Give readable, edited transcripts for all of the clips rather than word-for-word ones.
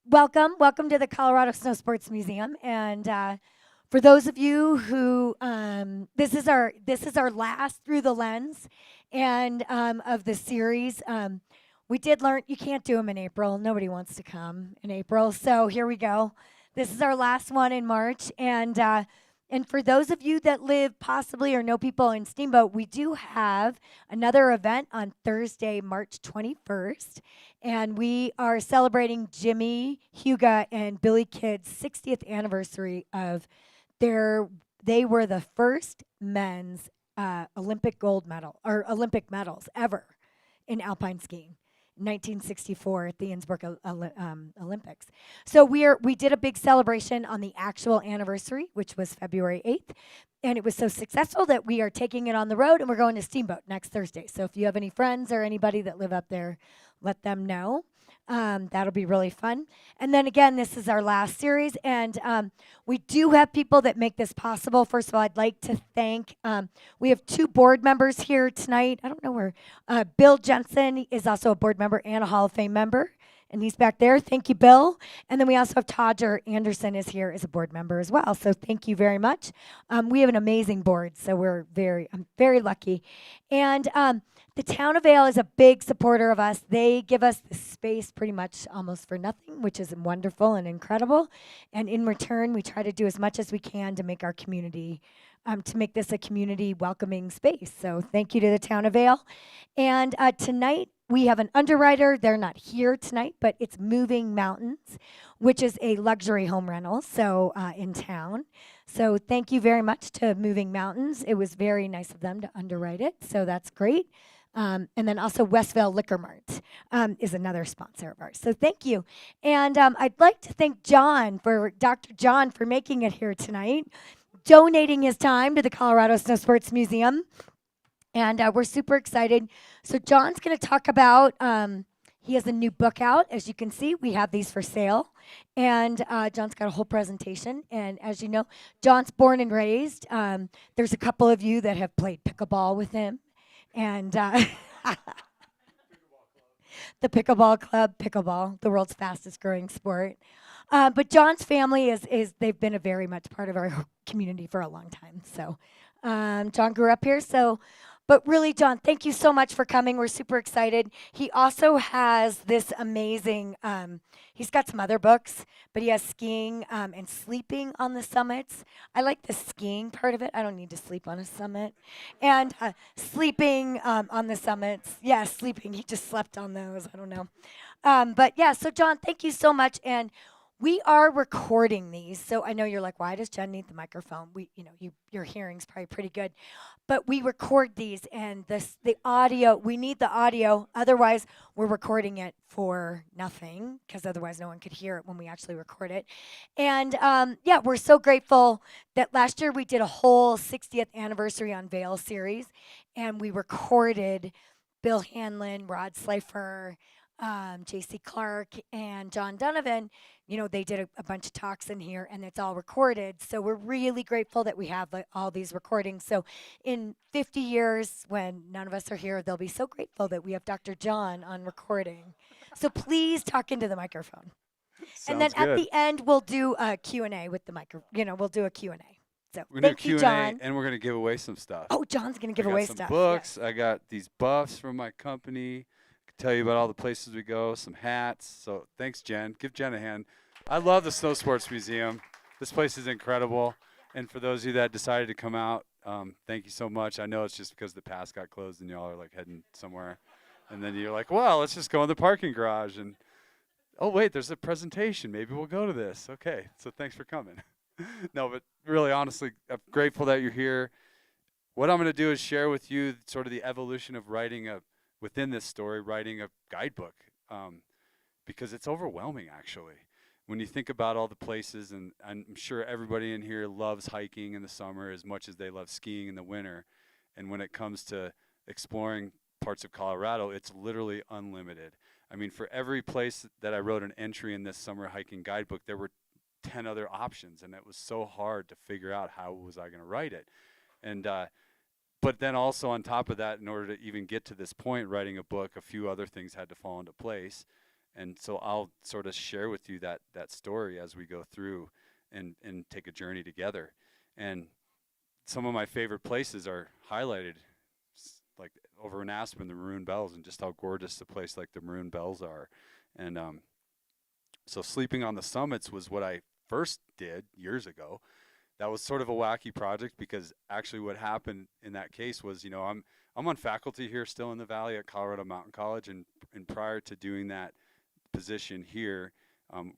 Welcome to the Colorado Snow Sports Museum. And for those of you who this is our last through the lens, and of the series. We did learn you can't do them in April. Nobody wants to come in April, so here we go. This is our last one in March, and for those of you that live possibly or know people in Steamboat, we do have another event on Thursday, March 21st, and we are celebrating Jimmy, Huga, and Billy Kidd's 60th anniversary of their. They were the first men's Olympic gold medal or Olympic medals ever in alpine skiing. 1964 at the Innsbruck Olympics. So we did a big celebration on the actual anniversary, which was February 8th, and it was so successful that we are taking it on the road and we're going to Steamboat next Thursday. So if you have any friends or anybody that live up there, let them know. That'll be really fun. And then again, this is our last series, and we do have people that make this possible. First of all, I'd like to thank. We have two board members here tonight. I don't know where. Bill Jensen is also a board member and a Hall of Fame member, and he's back there. Thank you, Bill. And then we also have Todger Anderson is here as a board member as well. So thank you very much. We have an amazing board, so I'm very lucky. And the town of Vail is a big supporter of us. They give us the space pretty much almost for nothing, which is wonderful and incredible. And in return, we try to do as much as we can to make our community, to make this a community welcoming space. So thank you to the town of Vail. And tonight, we have an underwriter. They're not here tonight, but it's Moving Mountains, which is a luxury home rental, so in town. So thank you very much to Moving Mountains. It was very nice of them to underwrite it, so that's great. And then also Westville Liquor Mart is another sponsor of ours. So thank you. And I'd like to thank Dr. John for making it here tonight, donating his time to the Colorado Snow Sports Museum. And we're super excited. So John's going to talk about, he has a new book out. As you can see, we have these for sale. And John's got a whole presentation. And as you know, John's born and raised. There's a couple of you that have played pickleball with him. And the Pickleball Club, pickleball, the world's fastest growing sport. But John's family they've been a very much part of our community for a long time. So John grew up here. But really, John, thank you so much for coming. We're super excited. He also has this amazing, he's got some other books, but he has skiing and sleeping on the summits. I like the skiing part of it. I don't need to sleep on a summit. And sleeping on the summits. Yeah, sleeping. He just slept on those. I don't know. But yeah, so John, thank you so much. And we are recording these, so I know you're like, why does Jen need the microphone? Your hearing's probably pretty good, but we record these, and the audio. We need the audio, otherwise we're recording it for nothing, because otherwise no one could hear it when we actually record it. And yeah, we're so grateful that last year we did a whole 60th anniversary on Vail series, and we recorded Bill Hanlon, Rod Slifer, J.C. Clark, and John Donovan. They did a bunch of talks in here, and it's all recorded. So we're really grateful that we have all these recordings. So in 50 years, when none of us are here, they'll be so grateful that we have Dr. John on recording. So please talk into the microphone. And then at the end, we'll do a Q&A with the we'll do a Q&A. So We're gonna thank do you, Q&A, John. and we're gonna give away some stuff. Oh, John's going to give I got away some stuff. books. I got these buffs from my company. Tell you about all the places we go, some hats. So thanks, Jen. Give Jen a hand. I love the Snow Sports Museum. This place is incredible. And for those of you that decided to come out, thank you so much. I know it's just because the pass got closed and y'all are like heading somewhere. And then you're like, well, let's just go in the parking garage. And, oh, wait, there's a presentation. Maybe we'll go to this. Okay, so thanks for coming. No, but really, honestly, I'm grateful that you're here. What I'm going to do is share with you sort of the evolution of within this story, writing a guidebook, because it's overwhelming, actually. When you think about all the places, and I'm sure everybody in here loves hiking in the summer as much as they love skiing in the winter. And when it comes to exploring parts of Colorado, it's literally unlimited. I mean, for every place that I wrote an entry in this summer hiking guidebook, there were 10 other options, and it was so hard to figure out how was I going to write it. And but then also on top of that, in order to even get to this point, writing a book, a few other things had to fall into place. And so I'll sort of share with you that story as we go through and take a journey together. And some of my favorite places are highlighted, like over in Aspen, the Maroon Bells, and just how gorgeous a place like the Maroon Bells are. And so sleeping on the summits was what I first did years ago. That was sort of a wacky project, because actually what happened in that case was, you know, I'm on faculty here still in the Valley at Colorado Mountain College, and prior to doing that position here,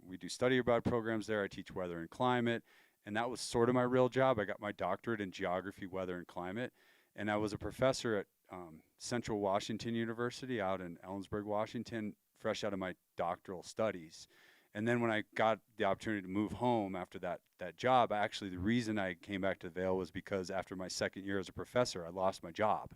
we do study abroad programs there. I teach weather and climate, and that was sort of my real job. I got my doctorate in geography, weather, and climate, and I was a professor at Central Washington University out in Ellensburg, Washington, fresh out of my doctoral studies. And then when I got the opportunity to move home after that job, actually the reason I came back to Vail was because after my second year as a professor, I lost my job.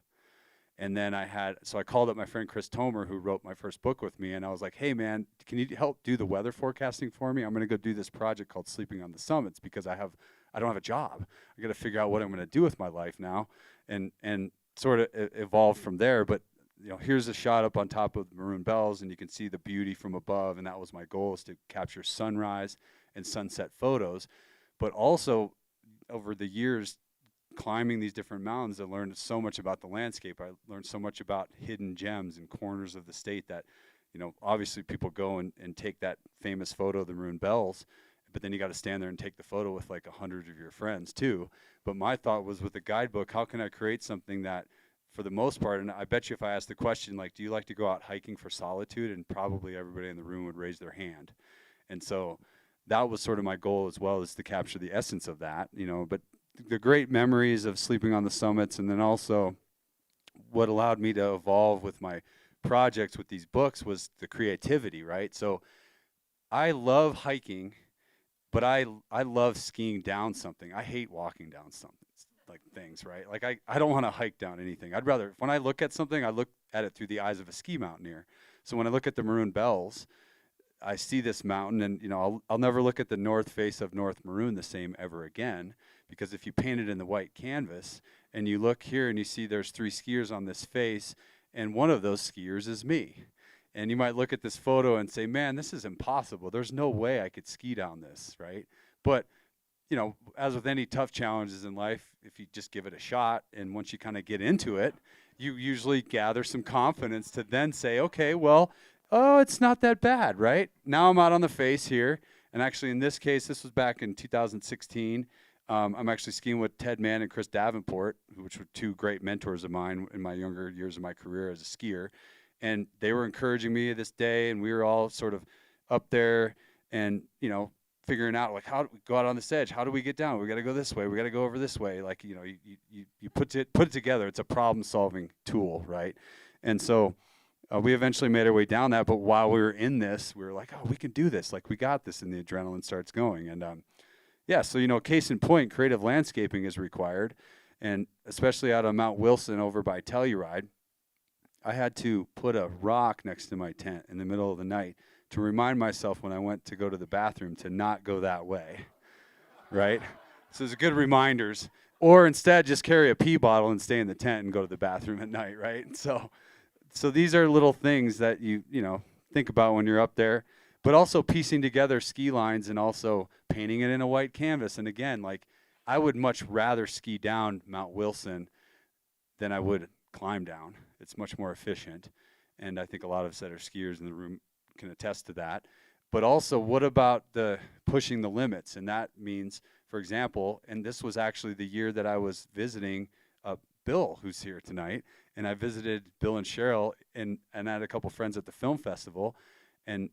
And then I called up my friend Chris Tomer, who wrote my first book with me, and I was like, hey man, can you help do the weather forecasting for me? I'm gonna go do this project called Sleeping on the Summits, because I don't have a job. I gotta figure out what I'm gonna do with my life now, and sort of evolved from there. But you know, here's a shot up on top of the Maroon Bells, and you can see the beauty from above, and that was my goal, is to capture sunrise and sunset photos. But also, over the years, climbing these different mountains, I learned so much about the landscape. I learned so much about hidden gems and corners of the state that, you know, obviously people go and take that famous photo of the Maroon Bells, but then you got to stand there and take the photo with like 100 of your friends too. But my thought was, with the guidebook, how can I create something that, for the most part, and I bet you if I asked the question, like, do you like to go out hiking for solitude, and probably everybody in the room would raise their hand. And so that was sort of my goal as well, is to capture the essence of that, you know. But the great memories of sleeping on the summits, and then also what allowed me to evolve with my projects with these books, was the creativity, right? So I love hiking, but I love skiing down something. I hate walking down something, like things, right? Like I don't want to hike down anything. I'd rather, when I look at something, I look at it through the eyes of a ski mountaineer. So when I look at the Maroon Bells, I see this mountain, and you know, I'll never look at the north face of North Maroon the same ever again, because if you paint it in the white canvas and you look here and you see there's 3 skiers on this face, and one of those skiers is me. And you might look at this photo and say, man, this is impossible. There's no way I could ski down this, right? But you know, as with any tough challenges in life, if you just give it a shot, and once you kind of get into it, you usually gather some confidence to then say, okay, well, oh, it's not that bad, right? Now I'm out on the face here. And actually, in this case, this was back in 2016. I'm actually skiing with Ted Mann and Chris Davenport, which were 2 great mentors of mine in my younger years of my career as a skier. And they were encouraging me this day, and we were all sort of up there and, you know, figuring out, like, how do we go out on this edge? How do we get down? We got to go this way. We got to go over this way. Like, you know, you put it together. It's a problem-solving tool, right? And so we eventually made our way down that. But while we were in this, we were like, oh, we can do this. Like, we got this. And the adrenaline starts going. And yeah, so, you know, case in point, creative landscaping is required. And especially out on Mount Wilson over by Telluride, I had to put a rock next to my tent in the middle of the night to remind myself when I went to go to the bathroom to not go that way, right? So it's good reminders. Or instead, just carry a pee bottle and stay in the tent and go to the bathroom at night, right? So these are little things that you know, think about when you're up there. But also piecing together ski lines and also painting it in a white canvas. And again, like, I would much rather ski down Mount Wilson than I would climb down. It's much more efficient. And I think a lot of us that are skiers in the room can attest to that. But also, what about the pushing the limits? And that means, for example, and this was actually the year that I was visiting Bill, who's here tonight, and I visited Bill and Cheryl, and I had a couple friends at the film festival, and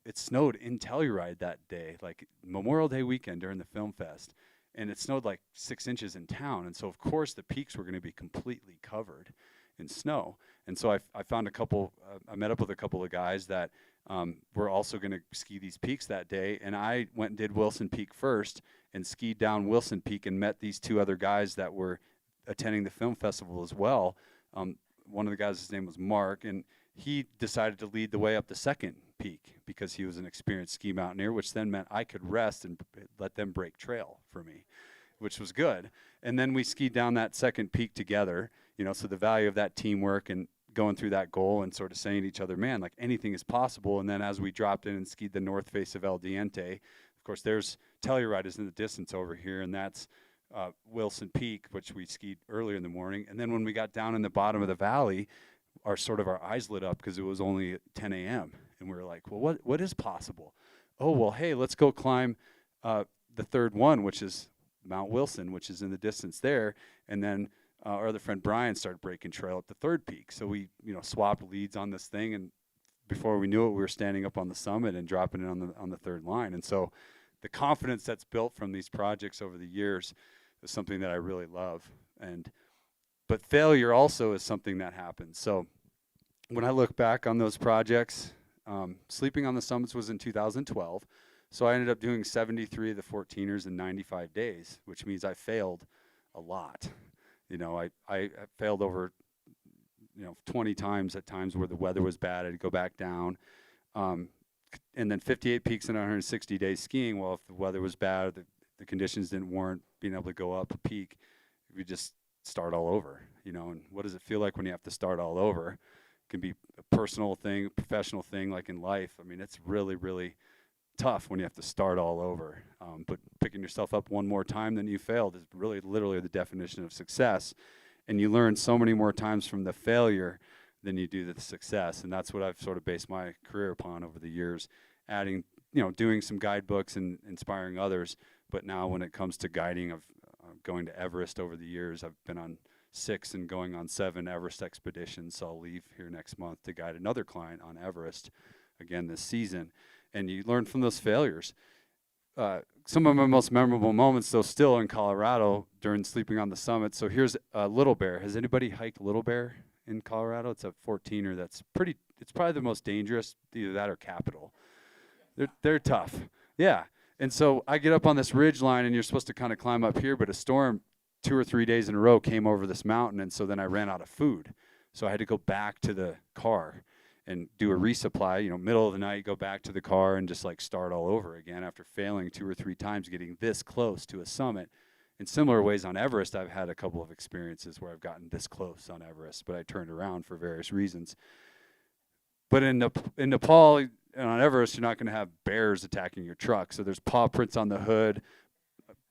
it snowed in Telluride that day, like Memorial Day weekend during the film fest, and it snowed like 6 inches in town, and so of course the peaks were going to be completely covered in snow. And so I found a couple, I met up with a couple of guys that were also going to ski these peaks that day, and I went and did Wilson Peak first and skied down Wilson Peak and met these 2 other guys that were attending the film festival as well. One of the guys, his name was Mark, and he decided to lead the way up the second peak because he was an experienced ski mountaineer, which then meant I could rest and let them break trail for me, which was good. And then we skied down that second peak together, you know, so the value of that teamwork and going through that goal and sort of saying to each other, man, like anything is possible. And then as we dropped in and skied the north face of El Diente, of course, there's Telluride is in the distance over here, and that's Wilson Peak, which we skied earlier in the morning. And then when we got down in the bottom of the valley, our eyes lit up because it was only 10 a.m. And we were like, well, what is possible? Oh, well, hey, let's go climb the third one, which is Mount Wilson, which is in the distance there. And then our other friend Brian started breaking trail at the third peak. So we, swapped leads on this thing, and before we knew it, we were standing up on the summit and dropping it on the third line. And so the confidence that's built from these projects over the years is something that I really love. But failure also is something that happens. So when I look back on those projects, sleeping on the summits was in 2012. So I ended up doing 73 of the 14ers in 95 days, which means I failed a lot. I failed over, 20 times at times where the weather was bad. I'd go back down. And then 58 peaks in 160 days skiing. Well, if the weather was bad, the conditions didn't warrant being able to go up a peak, we just start all over, and what does it feel like when you have to start all over? It can be a personal thing, a professional thing, like in life. I mean, it's really, really tough when you have to start all over. But picking yourself up one more time than you failed is really literally the definition of success. And you learn so many more times from the failure than you do the success. And that's what I've sort of based my career upon over the years, adding, doing some guidebooks and inspiring others. But now when it comes to guiding, of going to Everest over the years, I've been on 6 and going on 7 Everest expeditions. So I'll leave here next month to guide another client on Everest again this season. And you learn from those failures. Some of my most memorable moments, though, still in Colorado during sleeping on the summit. So here's Little Bear. Has anybody hiked Little Bear in Colorado? It's a 14er that's it's probably the most dangerous, either that or Capitol. They're tough. Yeah. And so I get up on this ridge line, and you're supposed to kind of climb up here, but a storm 2 or 3 days in a row came over this mountain, and so then I ran out of food. So I had to go back to the car and do a resupply, middle of the night, go back to the car and just like start all over again after failing 2 or 3 times getting this close to a summit. In similar ways on Everest, I've had a couple of experiences where I've gotten this close on Everest, but I turned around for various reasons. But in Nepal and on Everest, you're not going to have bears attacking your truck. So there's paw prints on the hood.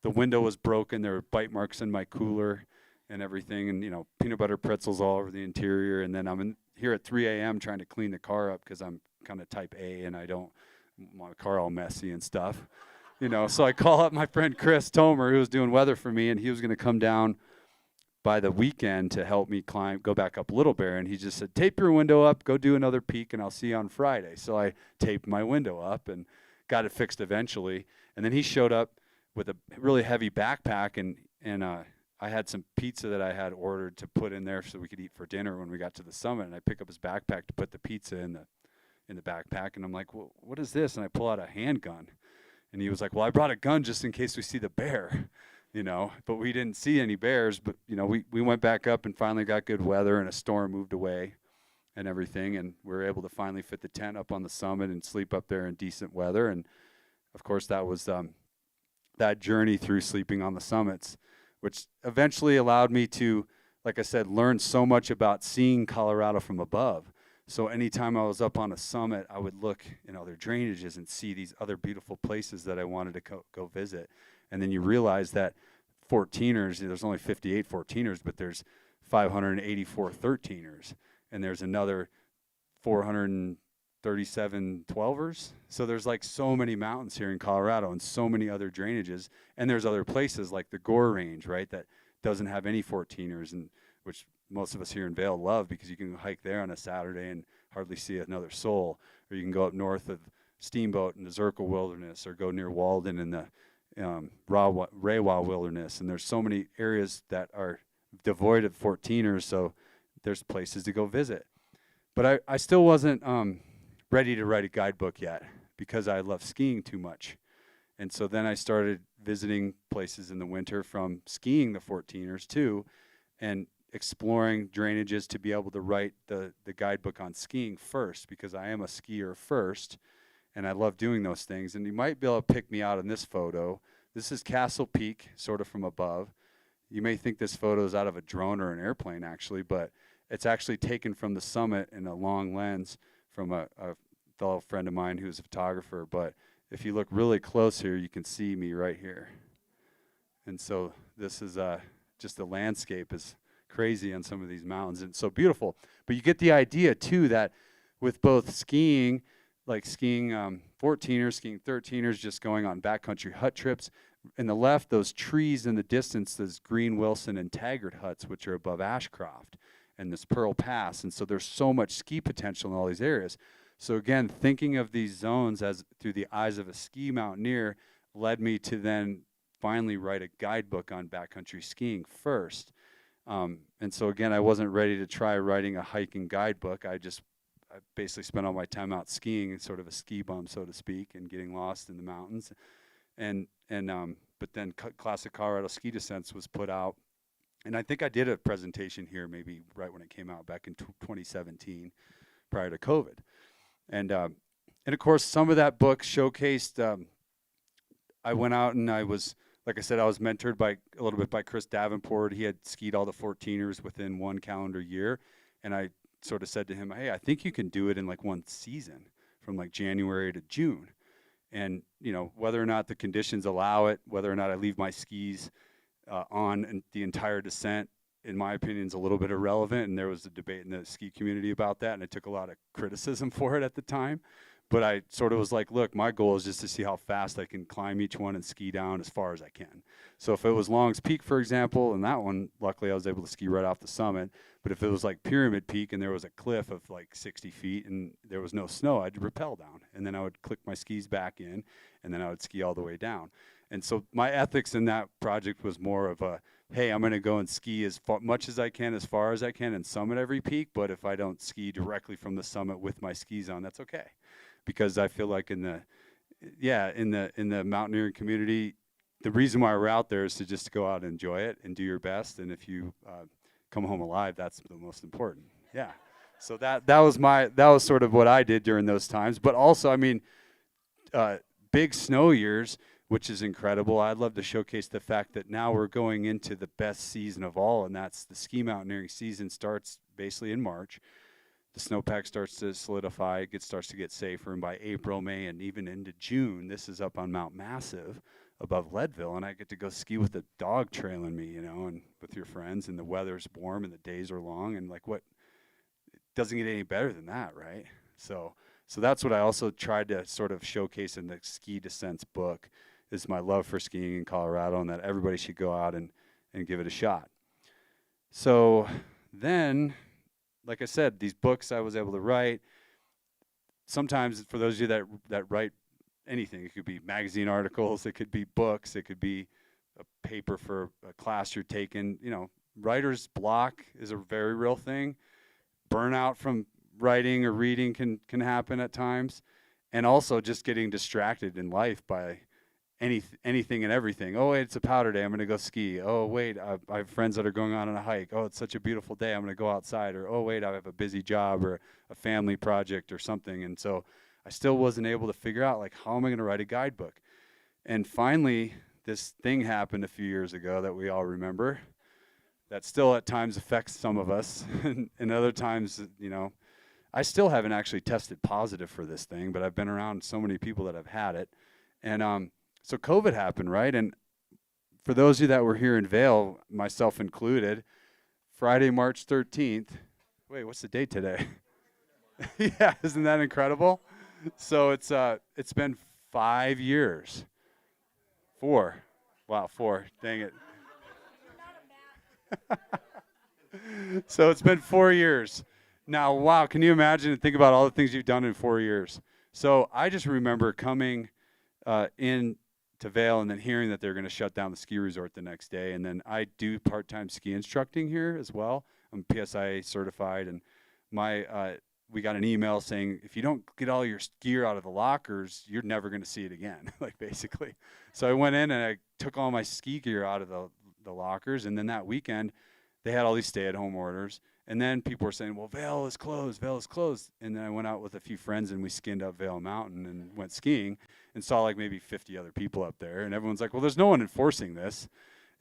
The window was broken. There were bite marks in my cooler and everything, and peanut butter pretzels all over the interior. And then I'm here at 3 a.m. trying to clean the car up because I'm kind of type A and I don't want my car all messy and stuff. So I call up my friend Chris Tomer, who was doing weather for me, and he was going to come down by the weekend to help me go back up Little Bear. And he just said, tape your window up, go do another peak, and I'll see you on Friday. So I taped my window up and got it fixed eventually. And then he showed up with a really heavy backpack, and I had some pizza that I had ordered to put in there so we could eat for dinner when we got to the summit. And I pick up his backpack to put the pizza in the backpack, and I'm like, well, what is this? And I pull out a handgun. And he was like, well, I brought a gun just in case we see the bear, but we didn't see any bears. But, we went back up and finally got good weather, and a storm moved away and everything. And we were able to finally fit the tent up on the summit and sleep up there in decent weather. And, of course, that was that journey through sleeping on the summits, which eventually allowed me to, like I said, learn so much about seeing Colorado from above. So anytime I was up on a summit, I would look in other drainages and see these other beautiful places that I wanted to go visit. And then you realize that 14ers, there's only 58 14ers, but there's 584 13ers. And there's another 437 12ers. So there's like so many mountains here in Colorado and so many other drainages. And there's other places like the Gore Range, right, that doesn't have any 14ers, and which most of us here in Vail love because you can hike there on a Saturday and hardly see another soul. Or you can go up north of Steamboat in the Zirkle Wilderness, or go near Walden in the Rewa Wilderness. And there's so many areas that are devoid of 14ers, so there's places to go visit. But I still wasn't ready to write a guidebook yet because I love skiing too much. And so then I started visiting places in the winter from skiing the 14ers too, and exploring drainages to be able to write the guidebook on skiing first, because I am a skier first, and I love doing those things. And you might be able to pick me out in this photo. This is Castle Peak, sort of from above. You may think this photo is out of a drone or an airplane, actually, but It's actually taken from the summit in a long lens from a fellow friend of mine who's a photographer. But if you look really close here, you can see me right here. And so this is just the landscape is crazy on some of these mountains, and so beautiful. But you get the idea too that with both skiing, like skiing 14ers, skiing 13ers, just going on backcountry hut trips. In the left, those trees in the distance, those Green, Wilson, and Taggart huts, which are above Ashcroft and this Pearl Pass. And so there's so much ski potential in all these areas. So again, thinking of these zones as through the eyes of a ski mountaineer led me to then finally write a guidebook on backcountry skiing first. And so again, I wasn't ready to try writing a hiking guidebook. I basically spent all my time out skiing and sort of a ski bum, so to speak, and getting lost in the mountains. But then Classic Colorado Ski Descents was put out. And I think I did a presentation here maybe right when it came out back in 2017, prior to COVID. And of course, some of that book showcased, I went out and I was, like I said, I was mentored by a little bit by Chris Davenport. He had skied all the 14ers within one calendar year. And I sort of said to him, hey, I think you can do it in like one season from like January to June. And, you know, whether or not the conditions allow it, whether or not I leave my skis on the entire descent, in my opinion, is a little bit irrelevant. And there was a debate in the ski community about that. And I took a lot of criticism for it at the time. But I sort of was like, look, my goal is just to see how fast I can climb each one and ski down as far as I can. So if it was Long's Peak, for example, and that one, luckily I was able to ski right off the summit. But if it was like Pyramid Peak and there was a cliff of like 60 feet and there was no snow, I'd rappel down. And then I would click my skis back in and then I would ski all the way down. And so my ethics in that project was more of a, hey, I'm going to go and ski as much as I can, as far as I can, and summit every peak. But if I don't ski directly from the summit with my skis on, that's okay. Because I feel like in the mountaineering community, the reason why we're out there is to just go out and enjoy it and do your best. And if you come home alive, that's the most important. Yeah. So that was sort of what I did during those times. But also, I mean, big snow years, which is incredible. I'd love to showcase the fact that now we're going into the best season of all, and that's the ski mountaineering season starts basically in March. The snowpack starts to solidify, starts to get safer, and by April, May, and even into June, this is up on Mount Massive above Leadville, and I get to go ski with a dog trailing me, you know, and with your friends, and the weather's warm, and the days are long, and like what, it doesn't get any better than that, right? So that's what I also tried to sort of showcase in the Ski Descents book, is my love for skiing in Colorado, and that everybody should go out and give it a shot. So then, like I said, these books I was able to write. Sometimes for those of you that write anything, it could be magazine articles, it could be books, it could be a paper for a class you're taking. You know, writer's block is a very real thing. Burnout from writing or reading can happen at times. And also just getting distracted in life by anything and everything. Oh, wait, it's a powder day, I'm going to go ski. Oh, wait, I have friends that are going on a hike. Oh, it's such a beautiful day, I'm going to go outside. Or, oh, wait, I have a busy job or a family project or something. And so I still wasn't able to figure out, like, how am I going to write a guidebook? And finally, this thing happened a few years ago that we all remember that still at times affects some of us. And other times, you know, I still haven't actually tested positive for this thing, but I've been around so many people that have had it. And so COVID happened, right? And for those of you that were here in Vail, myself included, Friday, March 13th. Wait, what's the date today? Yeah, isn't that incredible? So it's been 5 years. 4. Wow, 4. Dang it. So it's been 4 years. Now, wow, can you imagine and think about all the things you've done in 4 years? So I just remember coming in to Vail and then hearing that they're going to shut down the ski resort the next day. And then I do part-time ski instructing here as well. I'm PSIA certified, and we got an email saying, if you don't get all your gear out of the lockers, you're never going to see it again, like basically. So I went in and I took all my ski gear out of the lockers, and then that weekend they had all these stay-at-home orders. And then people were saying, well, Vail is closed, Vail is closed. And then I went out with a few friends and we skinned up Vail Mountain and went skiing and saw like maybe 50 other people up there. And everyone's like, well, there's no one enforcing this.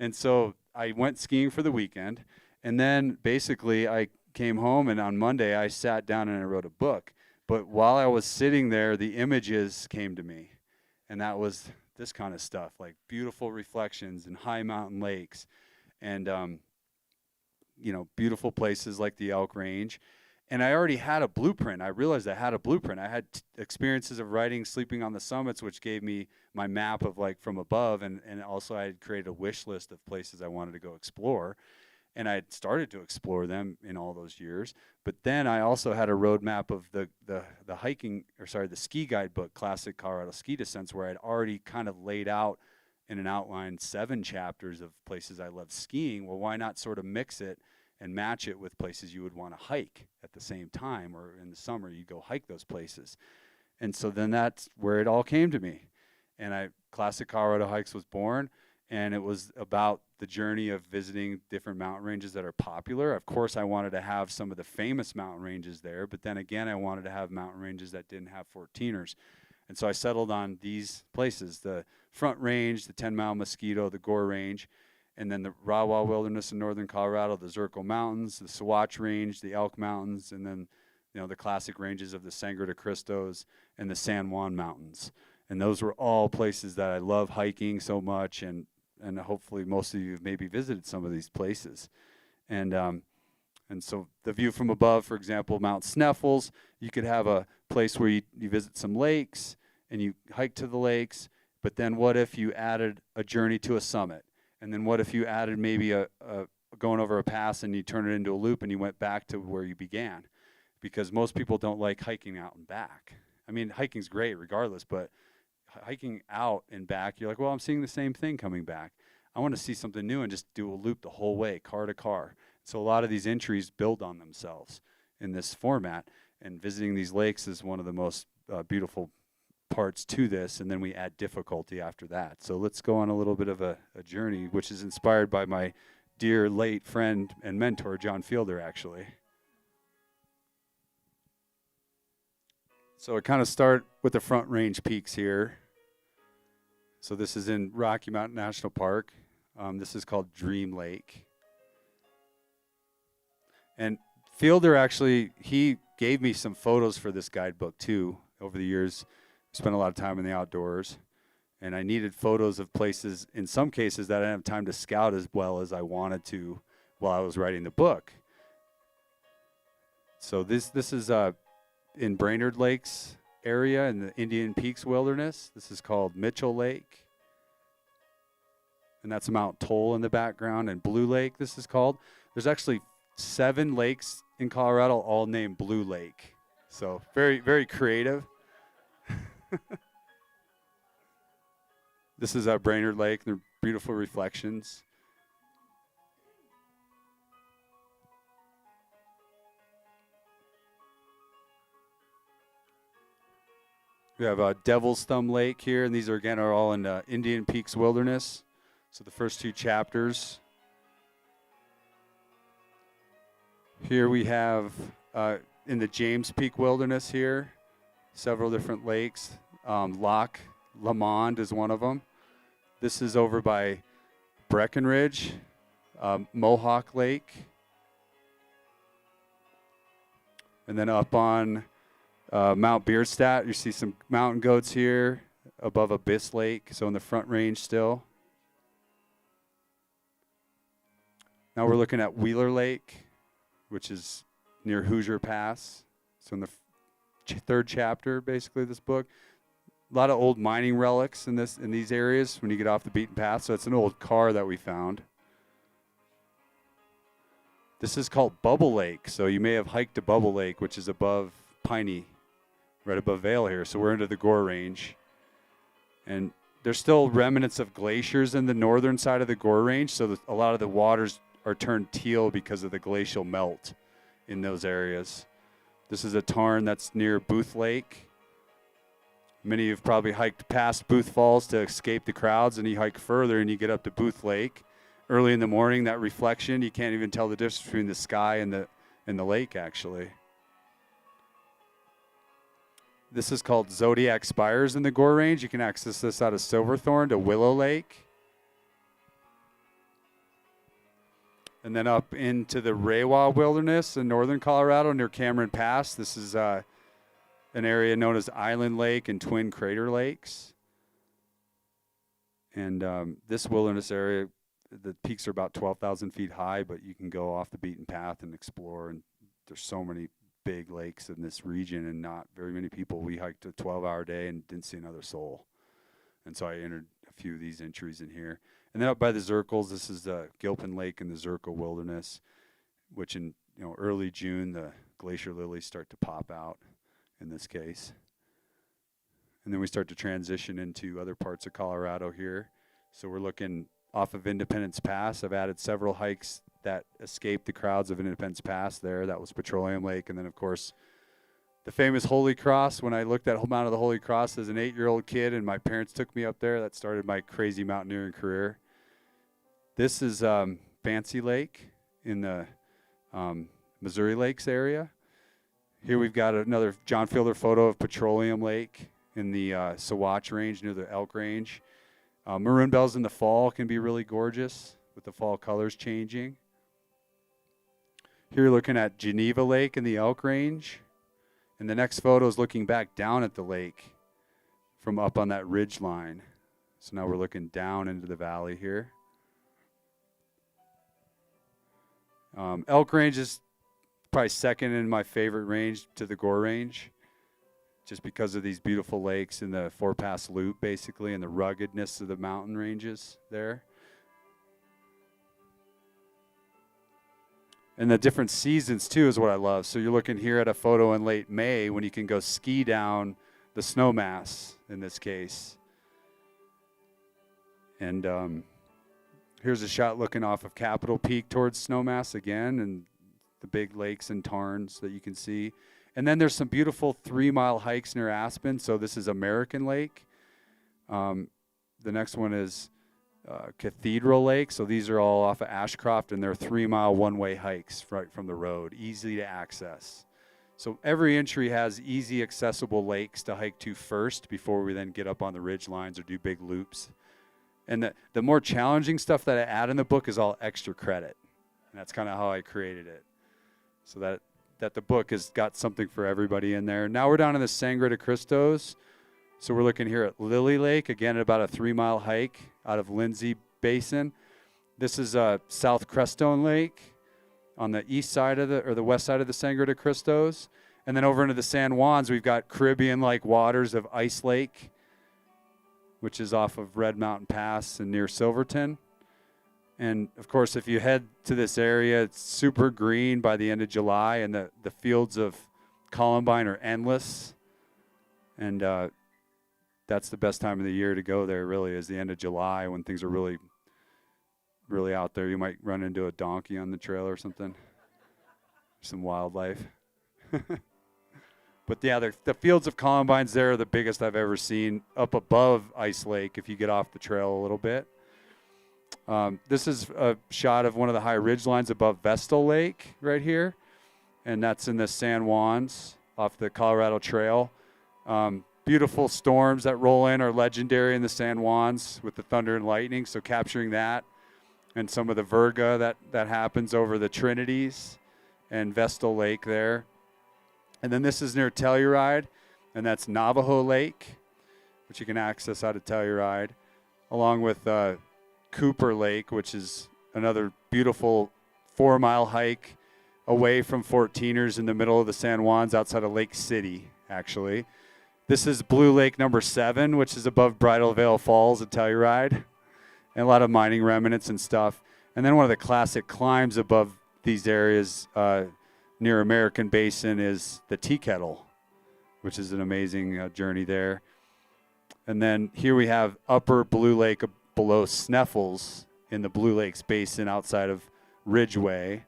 And so I went skiing for the weekend. And then basically I came home, and on Monday I sat down and I wrote a book. But while I was sitting there, the images came to me, and that was this kind of stuff, like beautiful reflections and high mountain lakes, and beautiful places like the Elk Range. And I already had a blueprint. I realized I had a blueprint. I had experiences of writing, sleeping on the summits, which gave me my map of like from above, and also I had created a wish list of places I wanted to go explore. And I had started to explore them in all those years. But then I also had a roadmap of the ski guidebook, Classic Colorado Ski Descents, where I'd already kind of laid out in an outline 7 chapters of places I love skiing. Well, why not sort of mix it and match it with places you would want to hike at the same time, or in the summer you go hike those places. And so then that's where it all came to me. And Classic Colorado Hikes was born. And it was about the journey of visiting different mountain ranges that are popular. Of course, I wanted to have some of the famous mountain ranges there, but then again, I wanted to have mountain ranges that didn't have 14ers. And so I settled on these places: the Front Range, the 10-Mile Mosquito, the Gore Range, and then the Rawa Wilderness in northern Colorado, the Zirkle Mountains, the Sawatch Range, the Elk Mountains, and then the classic ranges of the Sangre de Cristos and the San Juan Mountains. And those were all places that I love hiking so much, and hopefully most of you have maybe visited some of these places. And so the view from above, for example, Mount Sneffels, you could have a place where you visit some lakes and you hike to the lakes, but then what if you added a journey to a summit? And then what if you added maybe a going over a pass and you turn it into a loop and you went back to where you began? Because most people don't like hiking out and back. I mean, hiking's great regardless, but hiking out and back, you're like, well, I'm seeing the same thing coming back. I want to see something new and just do a loop the whole way, car to car. So a lot of these entries build on themselves in this format, and visiting these lakes is one of the most beautiful parts to this, and then we add difficulty after that. So let's go on a little bit of a journey, which is inspired by my dear late friend and mentor, John Fielder, actually. So I kind of start with the Front Range peaks here. So this is in Rocky Mountain National Park. This is called Dream Lake. And Fielder actually, he gave me some photos for this guidebook too. Over the years, I spent a lot of time in the outdoors, and I needed photos of places, in some cases, that I didn't have time to scout as well as I wanted to while I was writing the book. So this is in Brainerd Lakes area in the Indian Peaks Wilderness. This is called Mitchell Lake. And that's Mount Toll in the background, and Blue Lake this is called. There's actually 7 lakes in Colorado, all named Blue Lake. So very, very creative. This is Brainerd Lake. They're beautiful reflections. We have Devil's Thumb Lake here, and these are all in Indian Peaks Wilderness. So the first 2 chapters. Here we have in the James Peak Wilderness here, several different lakes. Loch Lomond is one of them. This is over by Breckenridge, Mohawk Lake. And then up on Mount Bierstadt, you see some mountain goats here above Abyss Lake, so in the Front Range still. Now we're looking at Wheeler Lake, which is near Hoosier Pass. So in the 3rd chapter, basically, of this book. A lot of old mining relics in these areas when you get off the beaten path. So it's an old car that we found. This is called Bubble Lake. So you may have hiked to Bubble Lake, which is above Piney, right above Vail here. So we're into the Gore Range. And there's still remnants of glaciers in the northern side of the Gore Range. So a lot of the waters are turned teal because of the glacial melt in those areas. This is a tarn that's near Booth Lake. Many of you have probably hiked past Booth Falls to escape the crowds, and you hike further and you get up to Booth Lake. Early in the morning, that reflection, you can't even tell the difference between the sky and the lake, actually. This is called Zodiac Spires in the Gore Range. You can access this out of Silverthorne to Willow Lake. And then up into the Rewa Wilderness in northern Colorado near Cameron Pass. This is an area known as Island Lake and Twin Crater Lakes. And this wilderness area, the peaks are about 12,000 feet high, but you can go off the beaten path and explore. And there's so many big lakes in this region and not very many people. We hiked a 12-hour day and didn't see another soul. And so I entered a few of these entries in here. And then up by the Zirkles, this is the Gilpin Lake in the Zirkle Wilderness, which in early June, the glacier lilies start to pop out in this case. And then we start to transition into other parts of Colorado here. So we're looking off of Independence Pass. I've added several hikes that escaped the crowds of Independence Pass there. That was Petroleum Lake. And then, of course, the famous Holy Cross. When I looked at Mount of the Holy Cross as an 8-year-old kid and my parents took me up there, that started my crazy mountaineering career. This is Fancy Lake in the Missouri Lakes area. Here we've got another John Fielder photo of Petroleum Lake in the Saguache Range near the Elk Range. Maroon bells in the fall can be really gorgeous with the fall colors changing. Here you're looking at Geneva Lake in the Elk Range. And the next photo is looking back down at the lake from up on that ridge line. So now we're looking down into the valley here. Elk Range is probably second in my favorite range to the Gore Range, just because of these beautiful lakes and the four-pass loop, basically, and the ruggedness of the mountain ranges there. And the different seasons, too, is what I love. So you're looking here at a photo in late May when you can go ski down the snowmass, in this case. And here's a shot looking off of Capitol Peak towards snowmass again, and the big lakes and tarns that you can see. And then there's some beautiful 3-mile hikes near Aspen. So this is American Lake. The next one is Cathedral Lake. So these are all off of Ashcroft, and they're 3-mile one-way hikes right from the road, easy to access. So every entry has easy accessible lakes to hike to first before we then get up on the ridge lines or do big loops. And the more challenging stuff that I add in the book is all extra credit. And that's kind of how I created it. So that the book has got something for everybody in there. Now we're down in the Sangre de Cristos. So we're looking here at Lily Lake, again at about a 3-mile hike out of Lindsay Basin. This is South Crestone Lake on the east side of the west side of the Sangre de Cristos. And then over into the San Juans, we've got Caribbean-like waters of Ice Lake, which is off of Red Mountain Pass and near Silverton. And, of course, if you head to this area, it's super green by the end of July, and the fields of Columbine are endless. And that's the best time of the year to go there, really, is the end of July when things are really, really out there. You might run into a donkey on the trail or something, some wildlife. But, yeah, the fields of Columbines there are the biggest I've ever seen up above Ice Lake if you get off the trail a little bit. This is a shot of one of the high ridge lines above Vestal Lake right here, and that's in the San Juans off the Colorado Trail. Beautiful storms that roll in are legendary in the San Juans with the thunder and lightning, so capturing that and some of the virga that happens over the Trinities and Vestal Lake there. And then this is near Telluride, and that's Navajo Lake, which you can access out of Telluride, along with Cooper Lake, which is another beautiful 4-mile hike away from 14ers in the middle of the San Juans outside of Lake City, actually. This is Blue Lake number 7, which is above Bridal Veil Falls at Telluride, and a lot of mining remnants and stuff. And then one of the classic climbs above these areas near American Basin is the Tea Kettle, which is an amazing journey there. And then here we have Upper Blue Lake below Sneffels in the Blue Lakes Basin outside of Ridgeway.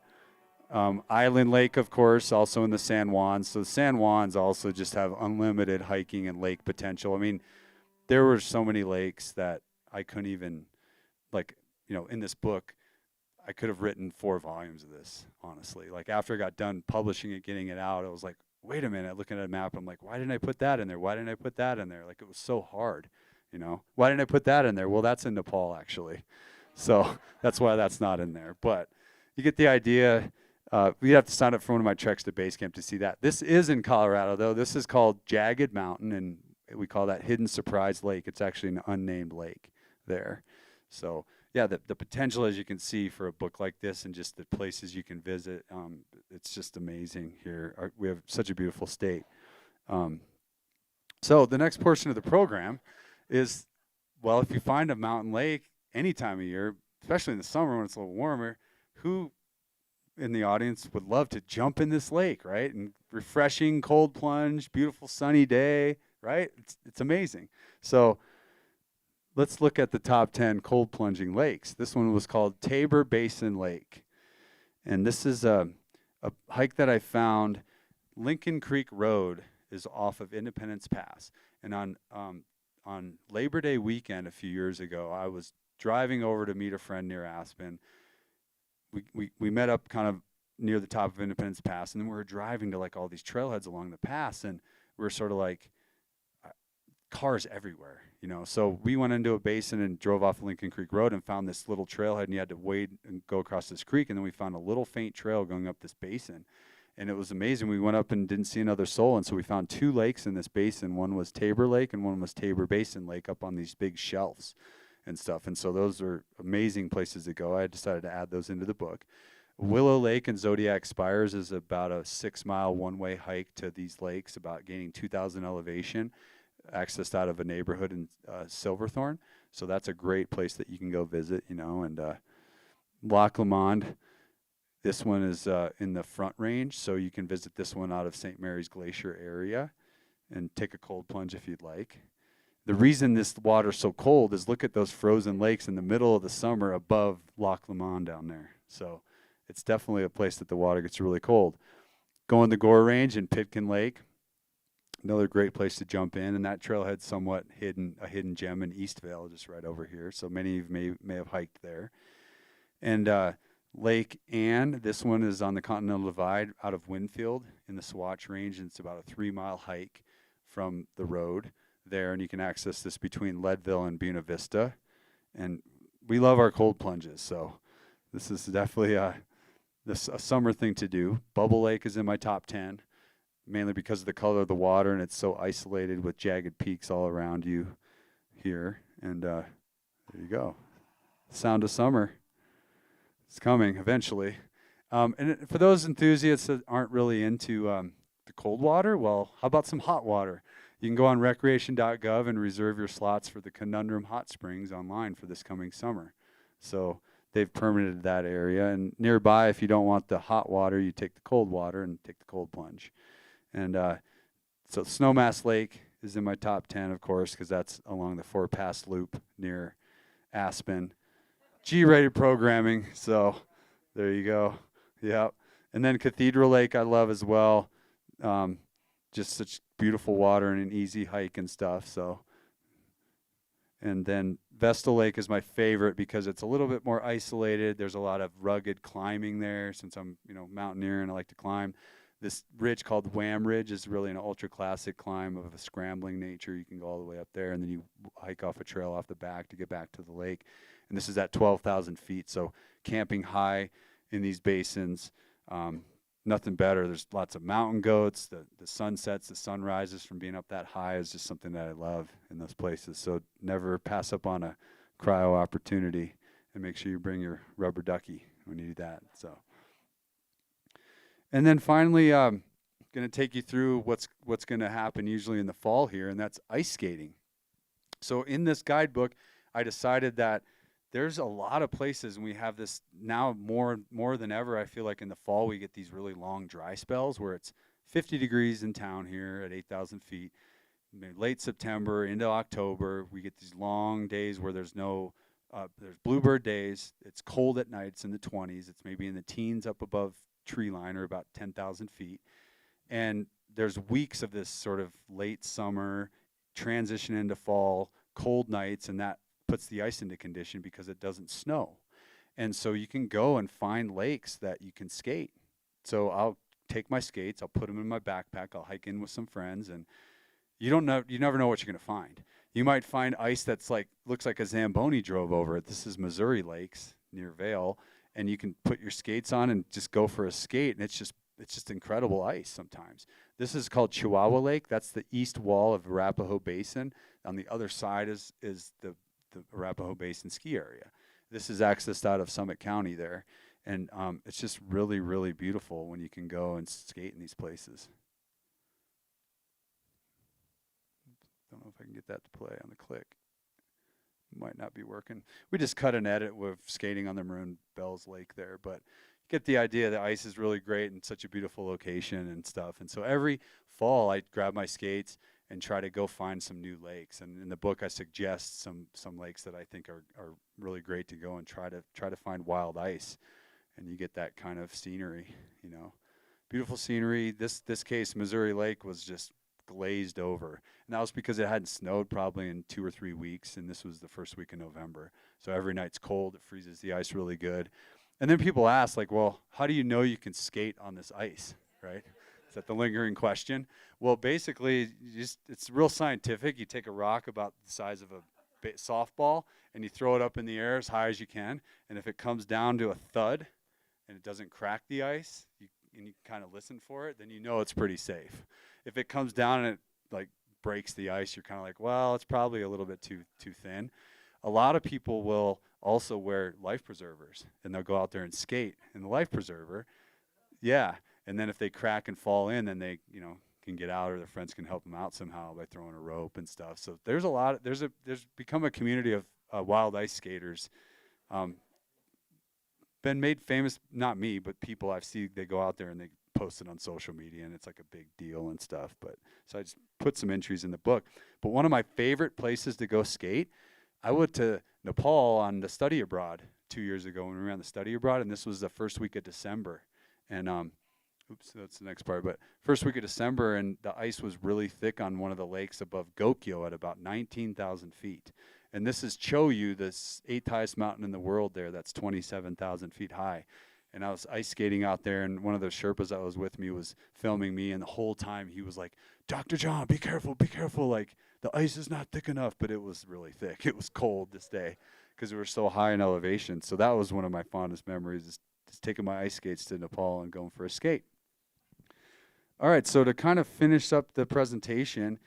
Island Lake, of course, also in the San Juans. So the San Juans also just have unlimited hiking and lake potential. I mean, there were so many lakes that I couldn't even, in this book, I could have written 4 volumes of this, honestly. Like, after I got done publishing it, getting it out, I was like, wait a minute, looking at a map, I'm like, why didn't I put that in there? Why didn't I put that in there? Like, it was so hard, Why didn't I put that in there? Well, that's in Nepal, actually. So that's why that's not in there. But you get the idea. We have to sign up for one of my treks to base camp to see that. This is in Colorado, though. This is called Jagged Mountain, and we call that Hidden Surprise Lake. It's actually an unnamed lake there. So, yeah, the potential, as you can see, for a book like this and just the places you can visit, it's just amazing here. We have such a beautiful state. So the next portion of the program is, well, if you find a mountain lake any time of year, especially in the summer when it's a little warmer, who in the audience would love to jump in this lake, right? And refreshing, cold plunge, beautiful sunny day, right? It's amazing. So let's look at the top 10 cold plunging lakes. This one was called Tabor Basin Lake. And this is a hike that I found. Lincoln Creek Road is off of Independence Pass. And on Labor Day weekend a few years ago, I was driving over to meet a friend near Aspen. We met up kind of near the top of Independence Pass, and then we were driving to like all these trailheads along the pass, and we were sort of like cars everywhere, you know. So we went into a basin and drove off Lincoln Creek Road and found this little trailhead, and you had to wade and go across this creek, and then we found a little faint trail going up this basin. And it was amazing. We went up and didn't see another soul, and so we found two lakes in this basin. One was Tabor Lake, and one was Tabor Basin Lake up on these big shelves and stuff. And so those are amazing places to go. I decided to add those into the book. Willow Lake and Zodiac Spires is about a 6-mile one-way hike to these lakes, about gaining 2,000 elevation, accessed out of a neighborhood in Silverthorne. So that's a great place that you can go visit, you know. And Lac Lemond, this one is in the Front Range, so you can visit this one out of St. Mary's Glacier area and take a cold plunge if you'd like. The reason this water's so cold is look at those frozen lakes in the middle of the summer above Lac Lemond down there. So it's definitely a place that the water gets really cold. Going to Gore Range and Pitkin Lake, another great place to jump in, and that trailhead's somewhat hidden, a hidden gem in East Vail, just right over here. So many of you may have hiked there. And Lake Ann, this one is on the Continental Divide out of Winfield in the Swatch Range, and it's about a 3-mile hike from the road there, and you can access this between Leadville and Buena Vista. And we love our cold plunges, so this is definitely a summer thing to do. Bubble Lake is in my top 10, mainly because of the color of the water, and it's so isolated with jagged peaks all around you here. And there you go. Sound of summer. It's coming eventually. And for those enthusiasts that aren't really into the cold water, well, how about some hot water? You can go on recreation.gov and reserve your slots for the Conundrum Hot Springs online for this coming summer. So they've permitted that area. And nearby, if you don't want the hot water, you take the cold water and take the cold plunge. And so Snowmass Lake is in my top 10, of course, because that's along the Four Pass Loop near Aspen. G-rated programming, so there you go. Yep. And then Cathedral Lake I love as well. Just such beautiful water and an easy hike and stuff. So, and then Vestal Lake is my favorite because it's a little bit more isolated. There's a lot of rugged climbing there since I'm, you know, mountaineer and I like to climb. This ridge called Wham Ridge is really an ultra classic climb of a scrambling nature. You can go all the way up there and then you hike off a trail off the back to get back to the lake. And this is at 12,000 feet. So camping high in these basins, nothing better. There's lots of mountain goats. The sunsets, the sunrises from being up that high is just something that I love in those places. So never pass up on a cryo opportunity, and make sure you bring your rubber ducky when you do that. So, and then finally, going to take you through what's going to happen usually in the fall here, and that's ice skating. So in this guidebook, I decided that there's a lot of places, and we have this now more than ever. I feel like in the fall we get these really long dry spells where it's 50 degrees in town here at 8,000 feet. Late September into October, we get these long days where there's bluebird days. It's cold at night. It's in the 20s. It's maybe in the teens up above tree line or about 10,000 feet. And there's weeks of this sort of late summer transition into fall, cold nights, and that puts the ice into condition because it doesn't snow. And so you can go and find lakes that you can skate. So I'll take my skates, I'll put them in my backpack, I'll hike in with some friends, and you never know what you're going to find. You might find ice that's looks like a Zamboni drove over it. This is Missouri Lakes near Vail, and you can put your skates on and just go for a skate, and it's just incredible ice sometimes. This is called Chihuahua Lake. That's the east wall of Arapahoe Basin. On the other side is the Arapahoe Basin ski area. This is accessed out of Summit County there. And it's just really, really beautiful when you can go and skate in these places. Don't know if I can get that to play on the click. Might not be working. We just cut an edit with skating on the Maroon Bells Lake there, but get the idea. The ice is really great and such a beautiful location and stuff. And so every fall I grab my skates and try to go find some new lakes. And in the book I suggest some lakes that I think are really great to go and try to find wild ice. And you get that kind of scenery, you know. Beautiful scenery. This case, Missouri Lake, was just glazed over. And that was because it hadn't snowed probably in 2 or 3 weeks, and this was the first week in November. So every night's cold. It freezes the ice really good. And then people ask, like, well, how do you know you can skate on this ice, right? Is that the lingering question? Well, basically, it's real scientific. You take a rock about the size of a softball, and you throw it up in the air as high as you can. And if it comes down to a thud and it doesn't crack the ice, and you kind of listen for it, then you know it's pretty safe. If it comes down and it like breaks the ice, you're kind of like, well, it's probably a little bit too thin. A lot of people will also wear life preservers, and they'll go out there and skate in the life preserver. Yeah, and then if they crack and fall in, then they, you know, can get out, or their friends can help them out somehow by throwing a rope and stuff. So there's become a community of wild ice skaters. Been made famous, not me, but people I've seen, they go out there and they post it on social media, and it's like a big deal and stuff. But so I just put some entries in the book. But one of my favorite places to go skate, I went to Nepal on the study abroad 2 years ago when we were on the study abroad, and this was the first week of December. And oops, that's the next part. But first week of December, and the ice was really thick on one of the lakes above Gokyo at about 19,000 feet. And this is Choyu, the 8th highest mountain in the world there. That's 27,000 feet high. And I was ice skating out there, and one of the Sherpas that was with me was filming me, and the whole time he was like, Dr. Jon, be careful, like the ice is not thick enough. But it was really thick. It was cold this day because we were so high in elevation. So that was one of my fondest memories, is just taking my ice skates to Nepal and going for a skate. All right, so to kind of finish up the presentation,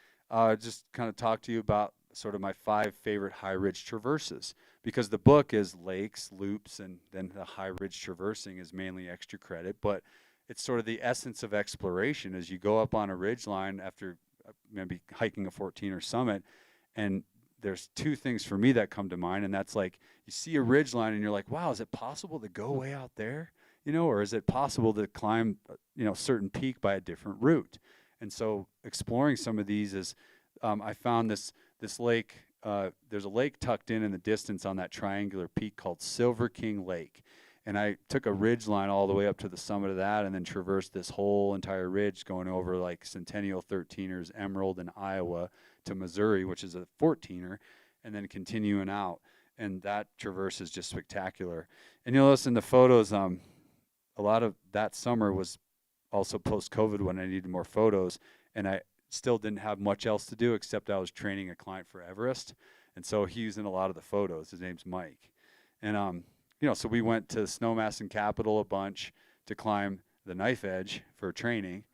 just kind of talk to you about sort of my 5 favorite high ridge traverses, because the book is lakes, loops, and then the high ridge traversing is mainly extra credit, but it's sort of the essence of exploration as you go up on a ridge line after maybe hiking a 14er summit. And there's 2 things for me that come to mind, and that's like you see a ridge line and you're like, wow, is it possible to go way out there? You know, or is it possible to climb, you know, a certain peak by a different route? And so exploring some of these is, I found this lake, there's a lake tucked in the distance on that triangular peak called Silver King Lake. And I took a ridge line all the way up to the summit of that and then traversed this whole entire ridge going over like Centennial 13ers, Emerald in Iowa to Missouri, which is a 14er, and then continuing out. And that traverse is just spectacular. And you'll notice in the photos, a lot of that summer was also post-COVID when I needed more photos, and I still didn't have much else to do except I was training a client for Everest, and so he's in a lot of the photos. His name's Mike. And you know, so we went to Snowmass Capitol a bunch to climb the knife edge for training,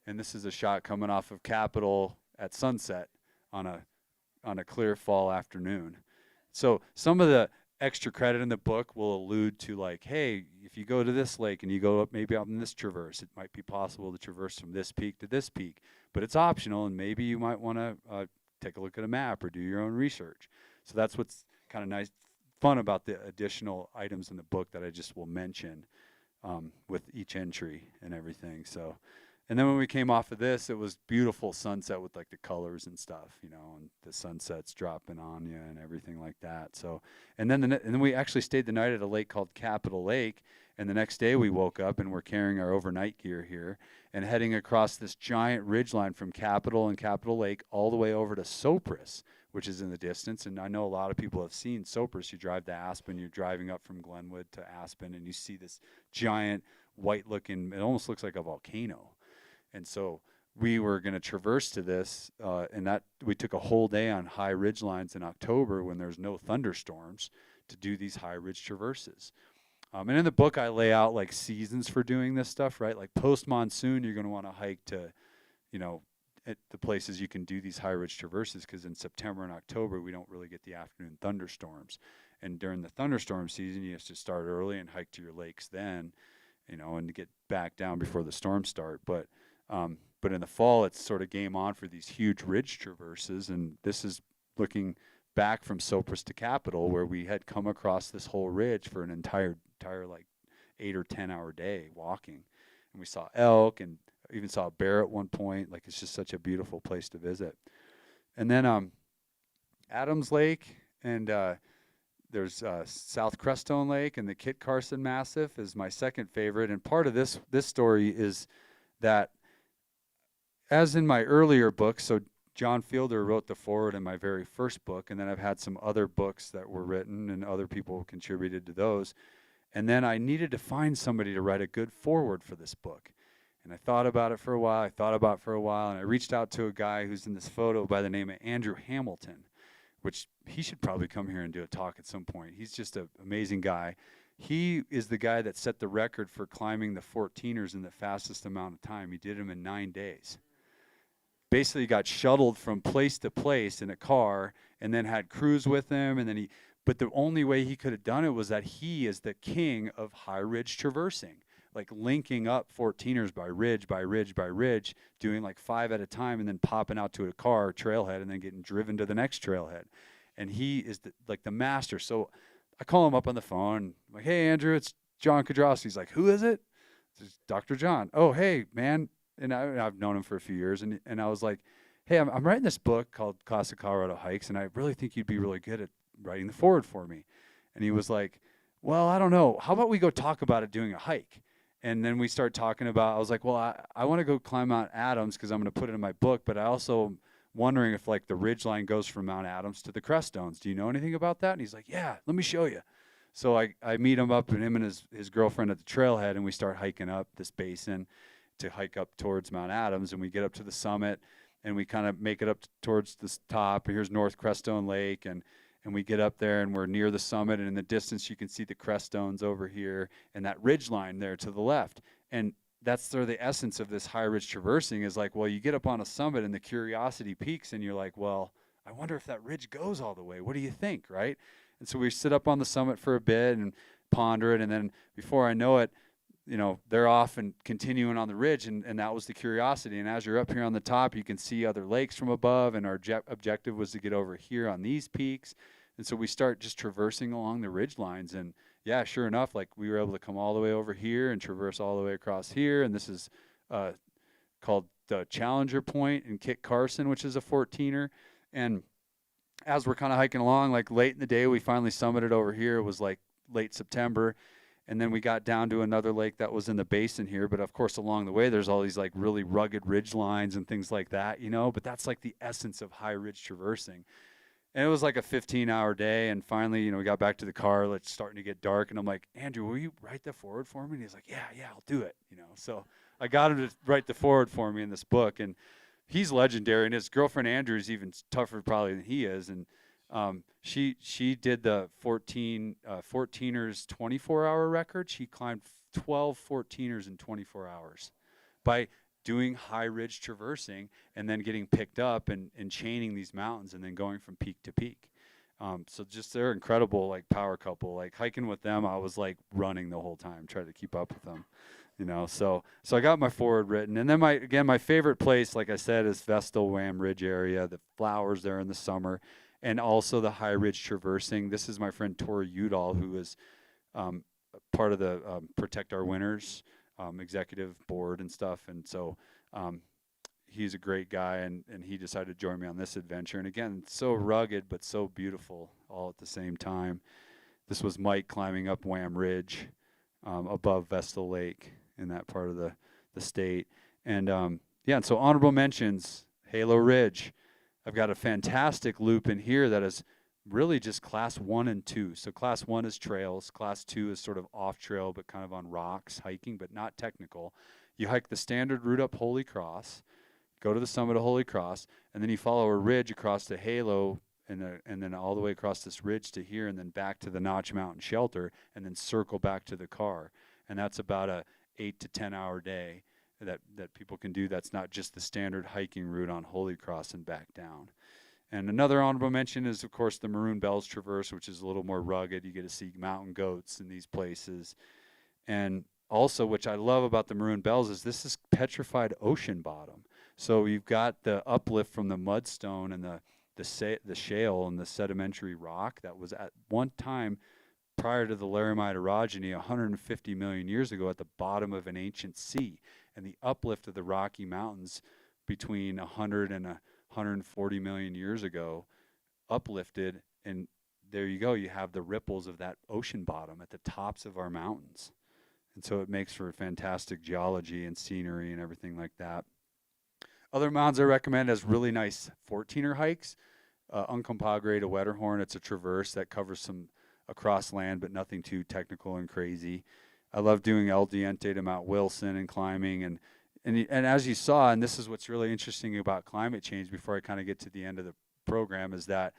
and this is a shot coming off of Capitol at sunset on a clear fall afternoon. So some of the extra credit in the book will allude to like, hey, if you go to this lake and you go up maybe out in this traverse, it might be possible to traverse from this peak to this peak, but it's optional, and maybe you might want to take a look at a map or do your own research. So that's what's kind of nice, fun about the additional items in the book that I just will mention with each entry and everything. So, and then when we came off of this, it was beautiful sunset with like the colors and stuff, you know, and the sunsets dropping on you and everything like that. So, and then we actually stayed the night at a lake called Capitol Lake, and the next day we woke up and we're carrying our overnight gear here and heading across this giant ridgeline from Capitol and Capitol Lake all the way over to Sopris, which is in the distance. And I know a lot of people have seen Sopris. You drive to Aspen, you're driving up from Glenwood to Aspen, and you see this giant white-looking, it almost looks like a volcano. And so we were going to traverse to this, and that we took a whole day on high ridge lines in October when there's no thunderstorms to do these high ridge traverses. And in the book, I lay out like seasons for doing this stuff, right? Like post monsoon, you're going to want to hike to, you know, at the places you can do these high ridge traverses, because in September and October, we don't really get the afternoon thunderstorms. And during the thunderstorm season, you have to start early and hike to your lakes then, and to get back down before the storms start. But in the fall, it's sort of game on for these huge ridge traverses. And this is looking back from Sopris to Capitol, where we had come across this whole ridge for an entire like 8 or 10 hour day walking. And we saw elk and even saw a bear at one point. Like, it's just such a beautiful place to visit. And then Adams Lake, and there's South Crestone Lake, and the Kit Carson Massif is my second favorite. And part of this story is that, as in my earlier books, so John Fielder wrote the foreword in my very first book, and then I've had some other books that were written and other people contributed to those. And then I needed to find somebody to write a good foreword for this book. And I thought about it for a while, and I reached out to a guy who's in this photo by the name of Andrew Hamilton, which he should probably come here and do a talk at some point. He's just an amazing guy. He is the guy that set the record for climbing the 14ers in the fastest amount of time. He did them in 9 days. Basically got shuttled from place to place in a car, and then had crews with him, and then but the only way he could have done it was that he is the king of high ridge traversing, like linking up 14ers by ridge by ridge by ridge, doing like 5 at a time, and then popping out to a car trailhead and then getting driven to the next trailhead. And he is the master. So I call him up on the phone. I'm like, hey, Andrew, it's Jon Kedrowski. He's like, who is it? It's Dr. John. Oh, hey, man. And I've known him for a few years. And I was like, hey, I'm writing this book called Classic Colorado Hikes, and I really think you'd be really good at writing the foreword for me. And he was like, well, I don't know. How about we go talk about it doing a hike? And then we start talking about, I was like, well, I want to go climb Mount Adams because I'm going to put it in my book, but I also am wondering if like the ridge line goes from Mount Adams to the Crestones. Do you know anything about that? And he's like, yeah, let me show you. So I meet him up, and him and his girlfriend at the trailhead, and we start hiking up this basin to hike up towards Mount Adams. And we get up to the summit, and we kind of make it up towards the top. And here's North Crestone Lake, and we get up there, and we're near the summit, and in the distance you can see the Crestones over here and that ridge line there to the left. And that's sort of the essence of this high ridge traversing, is like, well, you get up on a summit and the curiosity peaks, and you're like, well, I wonder if that ridge goes all the way. What do you think, right? And so we sit up on the summit for a bit and ponder it, and then before I know it, they're off and continuing on the ridge, and that was the curiosity. And as you're up here on the top, you can see other lakes from above, and our objective was to get over here on these peaks. And so we start just traversing along the ridge lines, and yeah, sure enough, like we were able to come all the way over here and traverse all the way across here. And this is called the Challenger Point in Kit Carson, which is a 14er. And as we're kind of hiking along, like late in the day, we finally summited over here. It was like late September. And then we got down to another lake that was in the basin here. But of course, along the way, there's all these like really rugged ridge lines and things like that, but that's like the essence of high ridge traversing. And it was like a 15-hour day. And finally, we got back to the car. It's starting to get dark. And I'm like, Andrew, will you write the foreword for me? And he's like, yeah, I'll do it. So I got him to write the foreword for me in this book. And he's legendary. And his girlfriend, Andrew, is even tougher probably than he is. And she did the 14ers 24-hour record. She climbed 12 14ers in 24 hours by doing high ridge traversing and then getting picked up and chaining these mountains and then going from peak to peak. So just they're incredible, like power couple. Like hiking with them, I was like running the whole time, trying to keep up with them. So I got my foreword written. And then my favorite place, like I said, is Vestal Wham Ridge area, the flowers there in the summer, and also the high ridge traversing. This is my friend Tori Udall, who is part of the Protect Our Winters executive board and stuff. And so he's a great guy, and he decided to join me on this adventure. And again, so rugged, but so beautiful all at the same time. This was Mike climbing up Wham Ridge above Vestal Lake in that part of the state. And and so honorable mentions, Halo Ridge. I've got a fantastic loop in here that is really just class 1 and 2. So class 1 is trails. Class 2 is sort of off trail, but kind of on rocks, hiking, but not technical. You hike the standard route up Holy Cross, go to the summit of Holy Cross, and then you follow a ridge across the Halo and then all the way across this ridge to here, and then back to the Notch Mountain shelter, and then circle back to the car. And that's about a 8 to 10 hour day that people can do. That's not just the standard hiking route on Holy Cross and back down. And another honorable mention is, of course, the Maroon Bells Traverse, which is a little more rugged. You get to see mountain goats in these places. And also, which I love about the Maroon Bells, is this is petrified ocean bottom. So you've got the uplift from the mudstone and the shale and the sedimentary rock that was at one time, prior to the Laramide orogeny, 150 million years ago, at the bottom of an ancient sea. And the uplift of the Rocky Mountains between 100 and 140 million years ago uplifted, and there you go, you have the ripples of that ocean bottom at the tops of our mountains. And so it makes for fantastic geology and scenery and everything like that. Other mountains I recommend as really nice 14er hikes, Uncompahgre to Wetterhorn. It's a traverse that covers some across land, but nothing too technical and crazy. I love doing El Diente to Mount Wilson and climbing, and as you saw, and this is what's really interesting about climate change before I kind of get to the end of the program, is that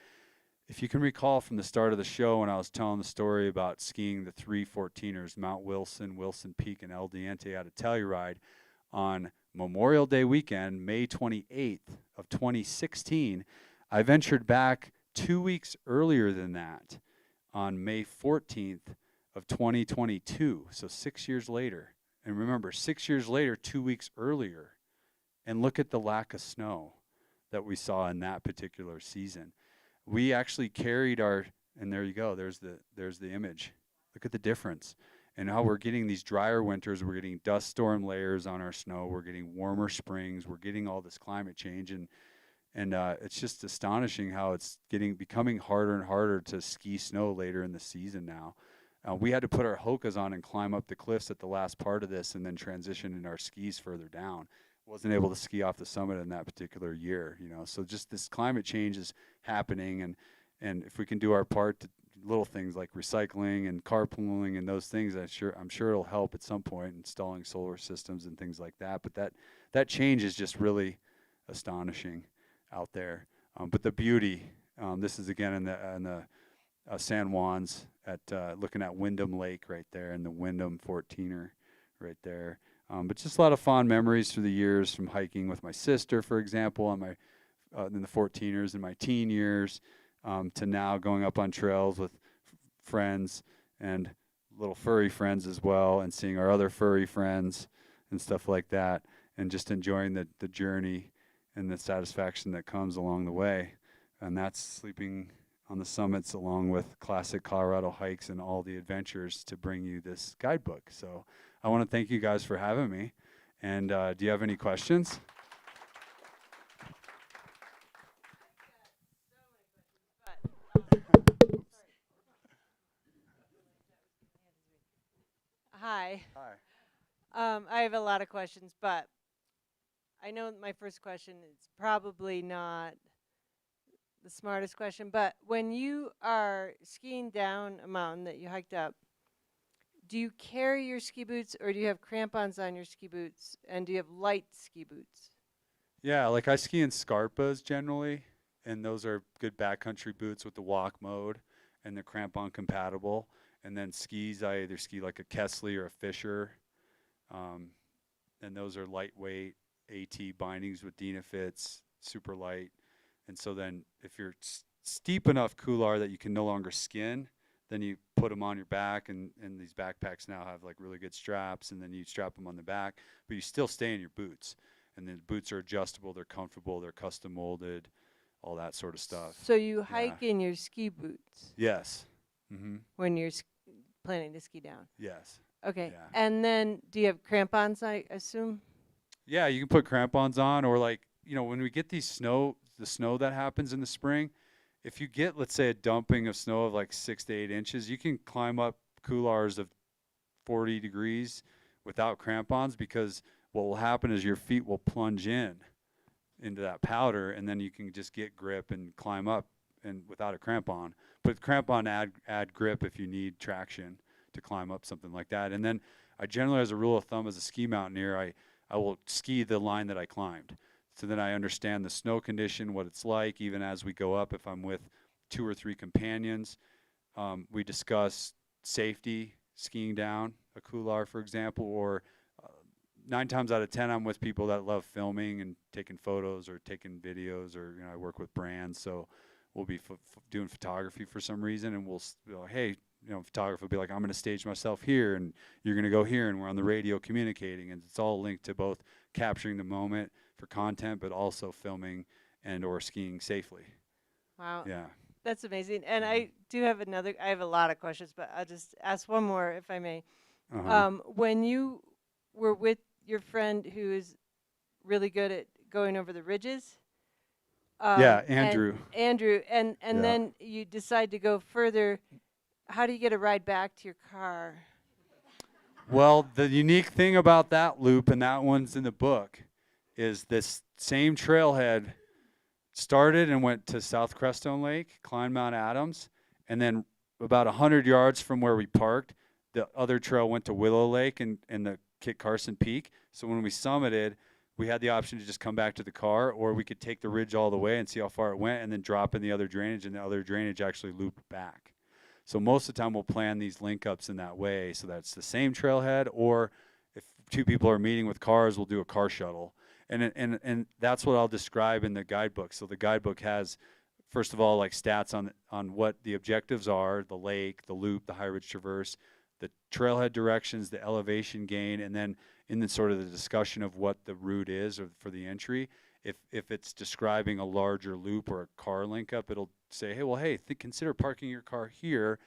if you can recall from the start of the show when I was telling the story about skiing the 3 14ers, Mount Wilson, Wilson Peak, and El Diente out of Telluride on Memorial Day weekend, May 28th of 2016, I ventured back 2 weeks earlier than that on May 14th of 2022, so 6 years later. And remember, 6 years later, 2 weeks earlier, and look at the lack of snow that we saw in that particular season. We actually carried our, and there you go, there's the image. Look at the difference. And how we're getting these drier winters, we're getting dust storm layers on our snow, we're getting warmer springs, we're getting all this climate change, and it's just astonishing how it's becoming harder and harder to ski snow later in the season now. We had to put our Hokas on and climb up the cliffs at the last part of this, and then transition in our skis further down. Wasn't able to ski off the summit in that particular year, you know. So just this climate change is happening, and if we can do our part to little things like recycling and carpooling and those things, I'm sure it'll help at some point, installing solar systems and things like that. But that change is just really astonishing out there. But the beauty, this is again in the San Juans at looking at Wyndham Lake right there, and the Wyndham 14er right there. But just a lot of fond memories through the years from hiking with my sister, for example, on my in the 14ers in my teen years, to now going up on trails with friends and little furry friends as well, and seeing our other furry friends and stuff like that, and just enjoying the journey and the satisfaction that comes along the way. And that's sleeping on the summits along with classic Colorado hikes and all the adventures to bring you this guidebook. So I want to thank you guys for having me. And do you have any questions? Hi. Hi. I have a lot of questions, but I know my first question is probably not the smartest question, but when you are skiing down a mountain that you hiked up, do you carry your ski boots, or do you have crampons on your ski boots, and do you have light ski boots? Yeah, like I ski in Scarpas generally, and those are good backcountry boots with the walk mode, and they're crampon compatible. And then skis, I either ski like a Kesley or a Fisher, and those are lightweight AT bindings with Dynafits, super light. And so then if you're steep enough couloir that you can no longer skin, then you put them on your back, and these backpacks now have like really good straps, and then you strap them on the back, but you still stay in your boots. And then the boots are adjustable, they're comfortable, they're custom molded, all that sort of stuff. So you hike in your ski boots Yes. Mm-hmm. when you're planning to ski down? Yes. Okay. Yeah. And then do you have crampons, I assume? Yeah, you can put crampons on, or like, you know, when we get the snow that happens in the spring, if you get, let's say, a dumping of snow of like 6 to 8 inches, you can climb up couloirs of 40 degrees without crampons, because what will happen is your feet will plunge into that powder, and then you can just get grip and climb up and without a crampon. But crampon add grip if you need traction to climb up something like that. And then I generally, as a rule of thumb, as a ski mountaineer, I will ski the line that I climbed. So then I understand the snow condition, what it's like, even as we go up. If I'm with 2 or 3 companions, we discuss safety, skiing down a couloir, for example, or 9 times out of 10, I'm with people that love filming and taking photos or taking videos, or I work with brands, so we'll be doing photography for some reason, and we'll hey, photographer will be like, I'm going to stage myself here, and you're going to go here, and we're on the radio communicating, and it's all linked to both capturing the moment for content, but also filming and or skiing safely. Wow. Yeah. That's amazing. And I do have I have a lot of questions, but I'll just ask one more if I may. When you were with your friend who is really good at going over the ridges. Yeah, Andrew. And Yeah. then you decide to go further. How do you get a ride back to your car? Well, the unique thing about that loop, and that one's in the book, is this same trailhead started and went to South Crestone Lake, climbed Mount Adams, and then about 100 yards from where we parked, the other trail went to Willow Lake and the Kit Carson Peak. So when we summited, we had the option to just come back to the car, or we could take the ridge all the way and see how far it went and then drop in the other drainage, and the other drainage actually looped back. So most of the time we'll plan these link ups in that way, so that's the same trailhead, or if 2 people are meeting with cars, we'll do a car shuttle. And that's what I'll describe in the guidebook. So the guidebook has, first of all, like stats on what the objectives are, the lake, the loop, the high ridge traverse, the trailhead directions, the elevation gain, and then in the sort of the discussion of what the route is or for the entry, if it's describing a larger loop or a car link up, it'll say, hey, consider parking your car here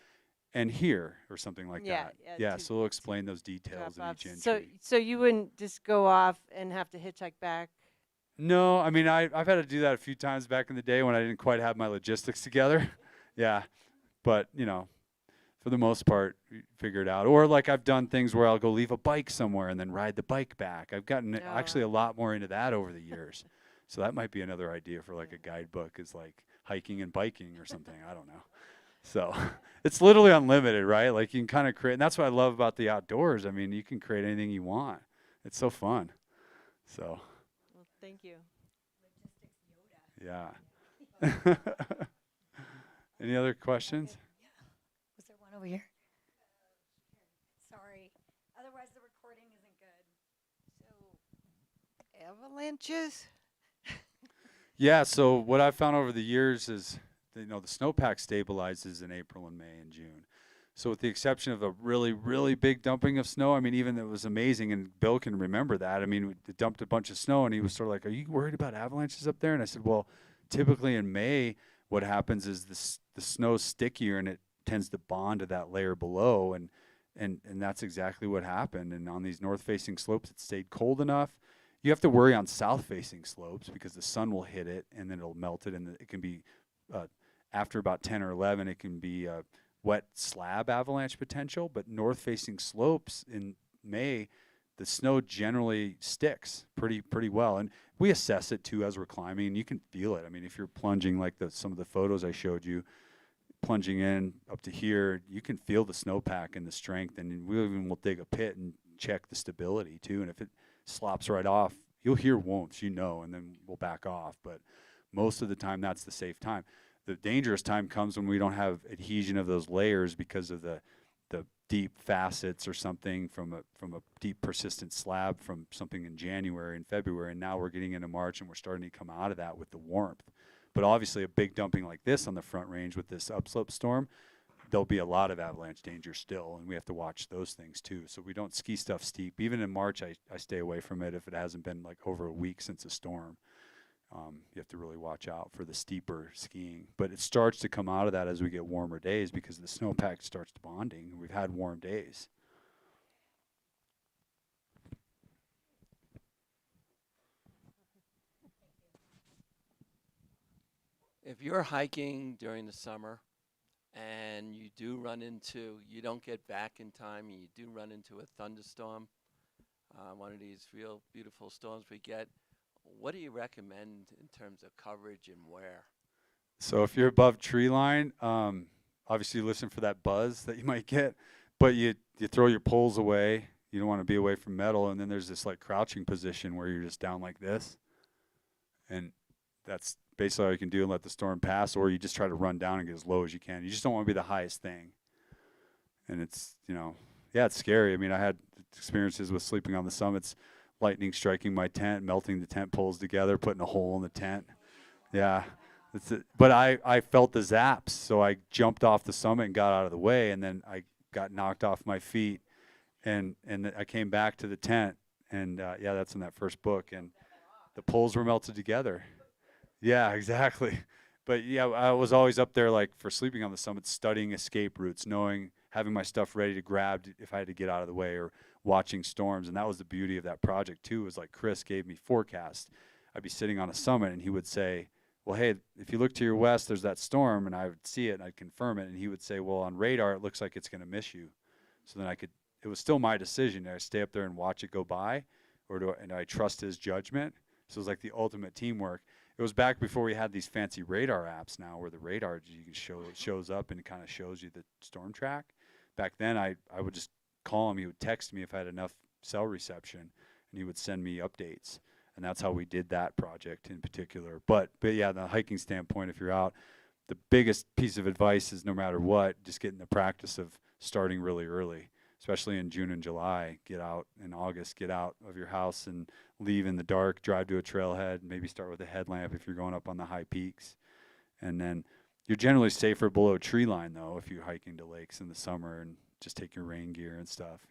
and here, or something like that. Yeah, so we'll explain those details in each entry. So you wouldn't just go off and have to hitchhike back? No, I mean, I've had to do that a few times back in the day when I didn't quite have my logistics together. Yeah, but, for the most part, figure it out. Or like I've done things where I'll go leave a bike somewhere and then ride the bike back. I've gotten actually a lot more into that over the years. So that might be another idea for like a guidebook, is like hiking and biking or something. I don't know. So it's literally unlimited, right? Like you can kind of create, and that's what I love about the outdoors. I mean, you can create anything you want. It's so fun. So. Well, thank you. Yeah. Any other questions? Was there one over here? Sorry. Otherwise, the recording isn't good. So, avalanches? Yeah, so what I've found over the years is, the snowpack stabilizes in April and May and June. So with the exception of a really, really big dumping of snow, I mean, even it was amazing, and Bill can remember that. I mean, we dumped a bunch of snow, and he was sort of like, are you worried about avalanches up there? And I said, well, typically in May, what happens is the snow's stickier, and it tends to bond to that layer below, and that's exactly what happened. And on these north-facing slopes, it stayed cold enough. You have to worry on south-facing slopes because the sun will hit it, and then it'll melt it, and it can be after about 10 or 11, it can be a wet slab avalanche potential. But north-facing slopes in May, the snow generally sticks pretty well, and we assess it too as we're climbing, and you can feel it. I mean, if you're plunging like some of the photos I showed you, plunging in up to here, you can feel the snowpack and the strength, and we even will dig a pit and check the stability too. And if it slops right off, you'll hear whomps, and then we'll back off. But most of the time, that's the safe time. The dangerous time comes when we don't have adhesion of those layers because of the deep facets or something from a deep persistent slab from something in January and February, and now we're getting into March and we're starting to come out of that with the warmth. But obviously a big dumping like this on the Front Range with this upslope storm, there'll be a lot of avalanche danger still, and we have to watch those things too. So we don't ski stuff steep. Even in March, I stay away from it if it hasn't been like over a week since a storm. You have to really watch out for the steeper skiing. But it starts to come out of that as we get warmer days because the snowpack starts bonding. We've had warm days. If you're hiking during the summer and you don't get back in time, and you do run into a thunderstorm, one of these real beautiful storms we get, what do you recommend in terms of coverage and wear? So if you're above tree line, obviously you listen for that buzz that you might get, but you throw your poles away. You don't want to be away from metal, and then there's this like crouching position where you're just down like this. And that's basically all you can do and let the storm pass, or you just try to run down and get as low as you can. You just don't want to be the highest thing. And it's, yeah, it's scary. I mean, I had experiences with sleeping on the summits, lightning striking my tent, melting the tent poles together, putting a hole in the tent. Yeah. But I felt the zaps, so I jumped off the summit and got out of the way, and then I got knocked off my feet, and I came back to the tent, and yeah, that's in that first book, and the poles were melted together. Yeah, exactly. But yeah, I was always up there, like, for sleeping on the summit, studying escape routes, having my stuff ready to grab if I had to get out of the way, or watching storms. And that was the beauty of that project too, was like Chris gave me forecasts. I'd be sitting on a summit and he would say, well, hey, if you look to your west, there's that storm, and I would see it and I'd confirm it. And he would say, well, on radar, it looks like it's going to miss you. So then it was still my decision. Do I stay up there and watch it go by, or do I trust his judgment? So it was like the ultimate teamwork. It was back before we had these fancy radar apps now, where the radar, you can it shows up and it kind of shows you the storm track. Back then, I would just call him. He would text me if I had enough cell reception, and he would send me updates. And that's how we did that project in particular. But yeah, the hiking standpoint, if you're out, the biggest piece of advice is, no matter what, just get in the practice of starting really early, especially in June and July. Get out in August, get out of your house and leave in the dark, drive to a trailhead, maybe start with a headlamp if you're going up on the high peaks. And then you're generally safer below tree line, though, if you're hiking to lakes in the summer, and just take your rain gear and stuff,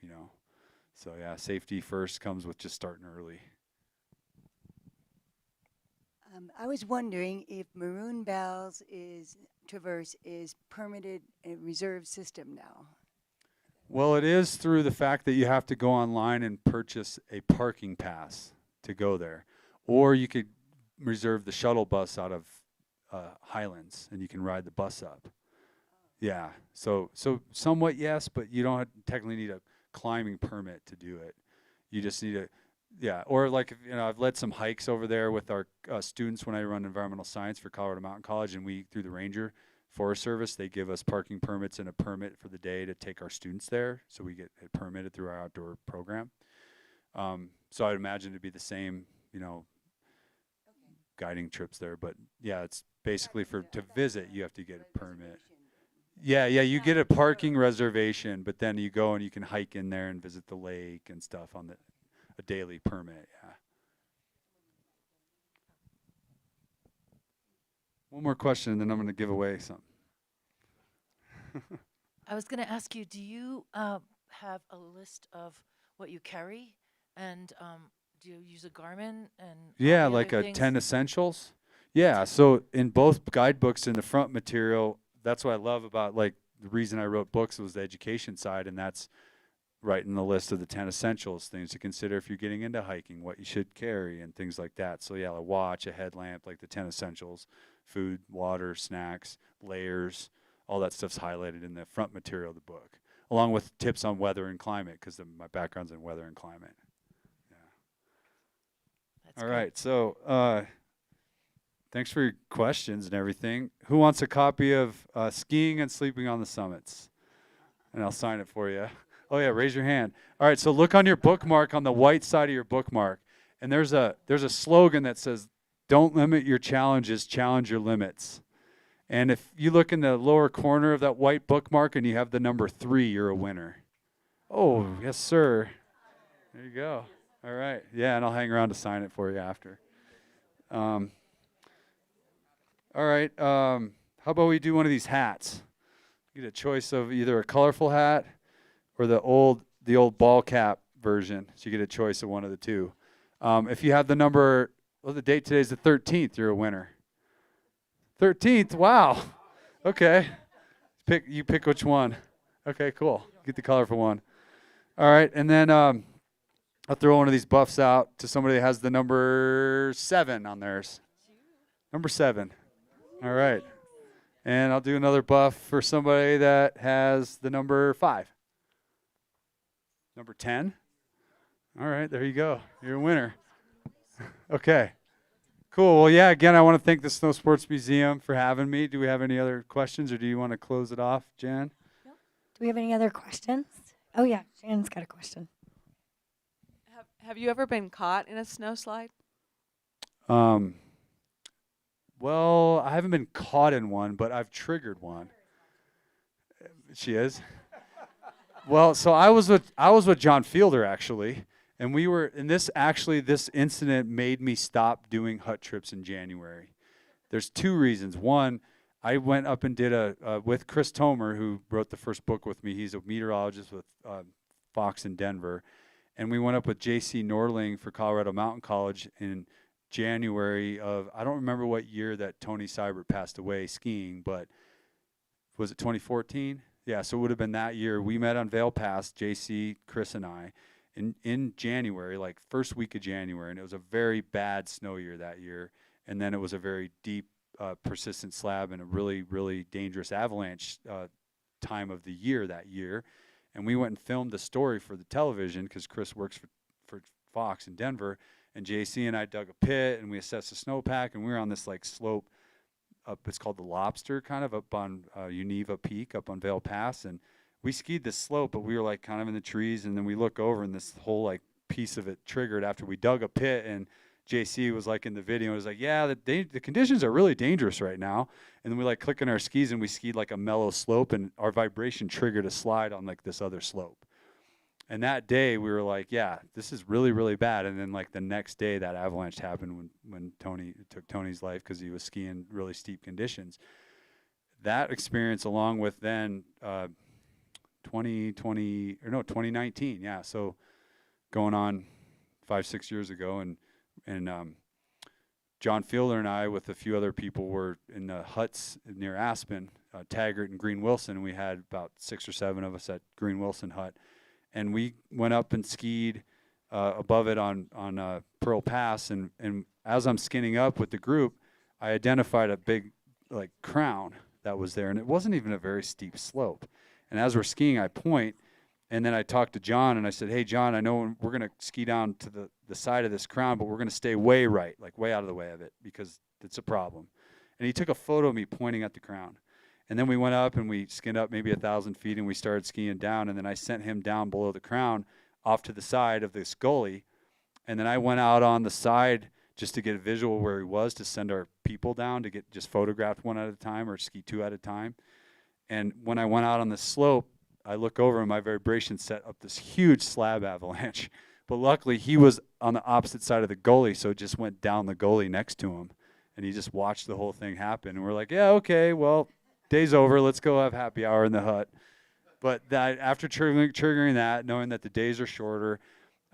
So yeah, safety first comes with just starting early. I was wondering if Maroon Bells Traverse is permitted a reserve system now. Well, it is through the fact that you have to go online and purchase a parking pass to go there. Or you could reserve the shuttle bus out of Highlands, and you can ride the bus up. Yeah, so somewhat yes, but you don't technically need a climbing permit to do it. You just need or like, I've led some hikes over there with our students when I run environmental science for Colorado Mountain College, and through the Ranger Forest Service, they give us parking permits and a permit for the day to take our students there, so we get it permitted through our outdoor program. So I'd imagine it'd be the same, guiding trips there. But yeah, it's basically to visit, you have to get a permit. Yeah, you get a parking reservation, but then you go and you can hike in there and visit the lake and stuff on a daily permit. Yeah. One more question, and then I'm going to give away something. I was going to ask you, do you have a list of what you carry, and do you use a Garmin and Yeah, all the like other a things? 10 essentials. Yeah, so in both guidebooks, in the front material, that's what I love about, like, the reason I wrote books was the education side, and that's right in the list of the 10 essentials, things to consider if you're getting into hiking, what you should carry and things like that. So yeah, a watch, a headlamp, like the 10 essentials, food, water, snacks, layers, all that stuff's highlighted in the front material of the book, along with tips on weather and climate, because my background's in weather and climate. Yeah. That's All great. right, so thanks for your questions and everything. Who wants a copy of Skiing and Sleeping on the Summits? And I'll sign it for you. Oh yeah, raise your hand. All right, so look on your bookmark, on the white side of your bookmark, and there's a slogan that says, "Don't limit your challenges, challenge your limits." And if you look in the lower corner of that white bookmark and you have the number 3, you're a winner. Oh, yes, sir. There you go. All right. Yeah, and I'll hang around to sign it for you after. All right. How about we do one of these hats? You get a choice of either a colorful hat or the old ball cap version. So you get a choice of one of the two. If you have the number, the date today is the 13th, you're a winner. 13th, wow. Okay. You pick which one. Okay, cool. Get the colorful one. All right, and then I'll throw one of these buffs out to somebody that has the number 7 on theirs. Number 7. All right. And I'll do another buff for somebody that has the number 5. Number 10. All right, there you go. You're a winner. Okay. Cool. Well, yeah, again, I want to thank the Snow Sports Museum for having me. Do we have any other questions, or do you want to close it off, Jan? Do we have any other questions? Oh, yeah. Shannon's got a question. Have you ever been caught in a snowslide? Well, I haven't been caught in one, but I've triggered one. She is. Well, so I was with John Fielder actually, and this incident made me stop doing hut trips in January. There's two reasons. One, I went up and did with Chris Tomer, who wrote the first book with me. He's a meteorologist with Fox in Denver, and we went up with J.C. Nordling for Colorado Mountain College in January of, I don't remember what year that Tony Seibert passed away skiing, but was it 2014? Yeah, so it would have been that year. We met on Vail Pass, JC, Chris, and I, in January, like first week of January, and it was a very bad snow year that year. And then it was a very deep, persistent slab and a really, really dangerous avalanche time of the year that year. And we went and filmed the story for the television because Chris works for Fox in Denver. And JC and I dug a pit and we assessed the snowpack, and we were on this like slope up, it's called the Lobster, kind of up on Uneva Peak, up on Vail Pass, and we skied this slope, but we were like kind of in the trees, and then we look over and this whole like piece of it triggered after we dug a pit, and JC was like in the video, was like, yeah, the conditions are really dangerous right now, and then we like click on our skis and we skied like a mellow slope, and our vibration triggered a slide on like this other slope. And that day we were like, yeah, this is really, really bad. And then like the next day that avalanche happened when Tony took Tony's life because he was skiing really steep conditions. That experience, along with then 2019, yeah. So going on 5-6 years ago, and John Fielder and I with a few other people were in the huts near Aspen, Taggart and Green Wilson, and we had about 6 or 7 of us at Green Wilson hut. And we went up and skied above it on Pearl Pass, and as I'm skinning up with the group, I identified a big like crown that was there, and it wasn't even a very steep slope. And as we're skiing, I point, and then I talked to John, and I said, hey, John, I know we're going to ski down to the side of this crown, but we're going to stay way right, like way out of the way of it, because it's a problem. And he took a photo of me pointing at the crown. And then we went up and we skinned up maybe 1,000 feet and we started skiing down. And then I sent him down below the crown off to the side of this gully. And then I went out on the side just to get a visual where he was, to send our people down to get just photographed one at a time or ski 2 at a time. And when I went out on the slope, I look over and my vibration set up this huge slab avalanche. But luckily he was on the opposite side of the gully, so it just went down the gully next to him. And he just watched the whole thing happen. And we're like, yeah, okay, well, day's over. Let's go have happy hour in the hut. But that after triggering that, knowing that the days are shorter,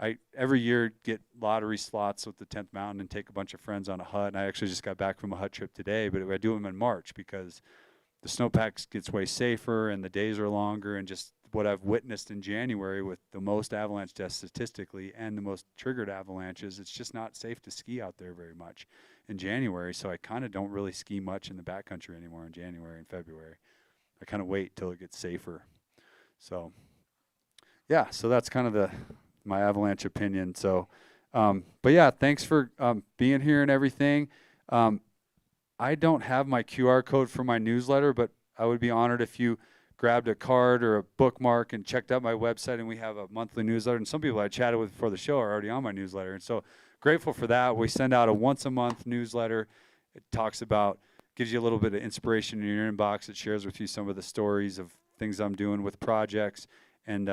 I every year get lottery slots with the 10th Mountain and take a bunch of friends on a hut. And I actually just got back from a hut trip today, but I do them in March because the snowpack gets way safer and the days are longer. And just what I've witnessed in January with the most avalanche deaths statistically and the most triggered avalanches, it's just not safe to ski out there very much in January. So I kind of don't really ski much in the backcountry anymore in January and February. I kind of wait till it gets safer. So yeah, so that's kind of my avalanche opinion. So, but yeah, thanks for being here and everything. I don't have my QR code for my newsletter, but I would be honored if you grabbed a card or a bookmark and checked out my website, and we have a monthly newsletter. And some people I chatted with before the show are already on my newsletter. And so grateful for that. We send out a once-a-month newsletter. It talks about, gives you a little bit of inspiration in your inbox. It shares with you some of the stories of things I'm doing with projects. And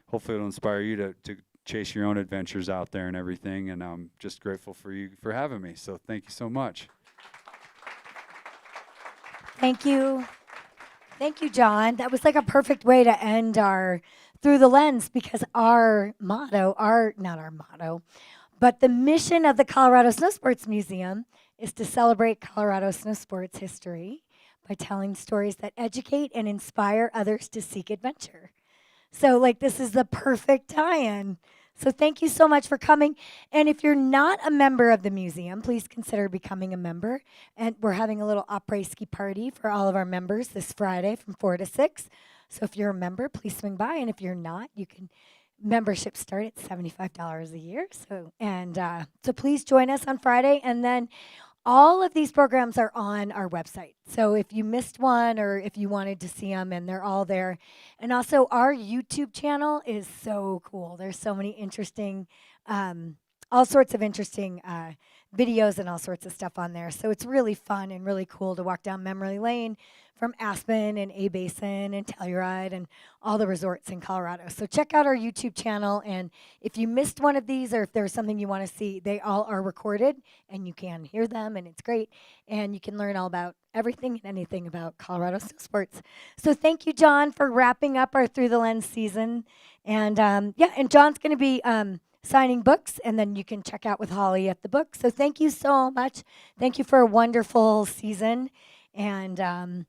hopefully it'll inspire you to chase your own adventures out there and everything. And I'm just grateful for you for having me. So thank you so much. Thank you. Thank you, John. That was like a perfect way to end our Through the Lens, because our motto, not our motto, but the mission of the Colorado Snow Sports Museum is to celebrate Colorado snow sports history by telling stories that educate and inspire others to seek adventure. So like this is the perfect tie-in. So thank you so much for coming. And if you're not a member of the museum, please consider becoming a member. And we're having a little après-ski party for all of our members this Friday from 4 to 6. So if you're a member, please swing by. And if you're not, you can membership start at $75 a year. So please join us on Friday. And then all of these programs are on our website. So if you missed one or if you wanted to see them, and they're all there. And also our YouTube channel is so cool. There's so many interesting, all sorts of interesting videos and all sorts of stuff on there. So it's really fun and really cool to walk down memory lane from Aspen and A Basin and Telluride and all the resorts in Colorado. So check out our YouTube channel. And if you missed one of these or if there's something you want to see, they all are recorded and you can hear them and it's great. And you can learn all about everything and anything about Colorado snow sports. So thank you, Jon, for wrapping up our Through the Lens season. And and John's going to be signing books, and then you can check out with Holly at the book. So thank you so much. Thank you for a wonderful season. And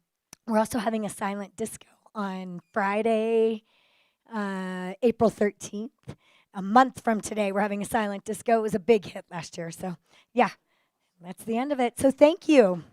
we're also having a silent disco on Friday, April 13th. A month from today, we're having a silent disco. It was a big hit last year. So, yeah, that's the end of it. So thank you.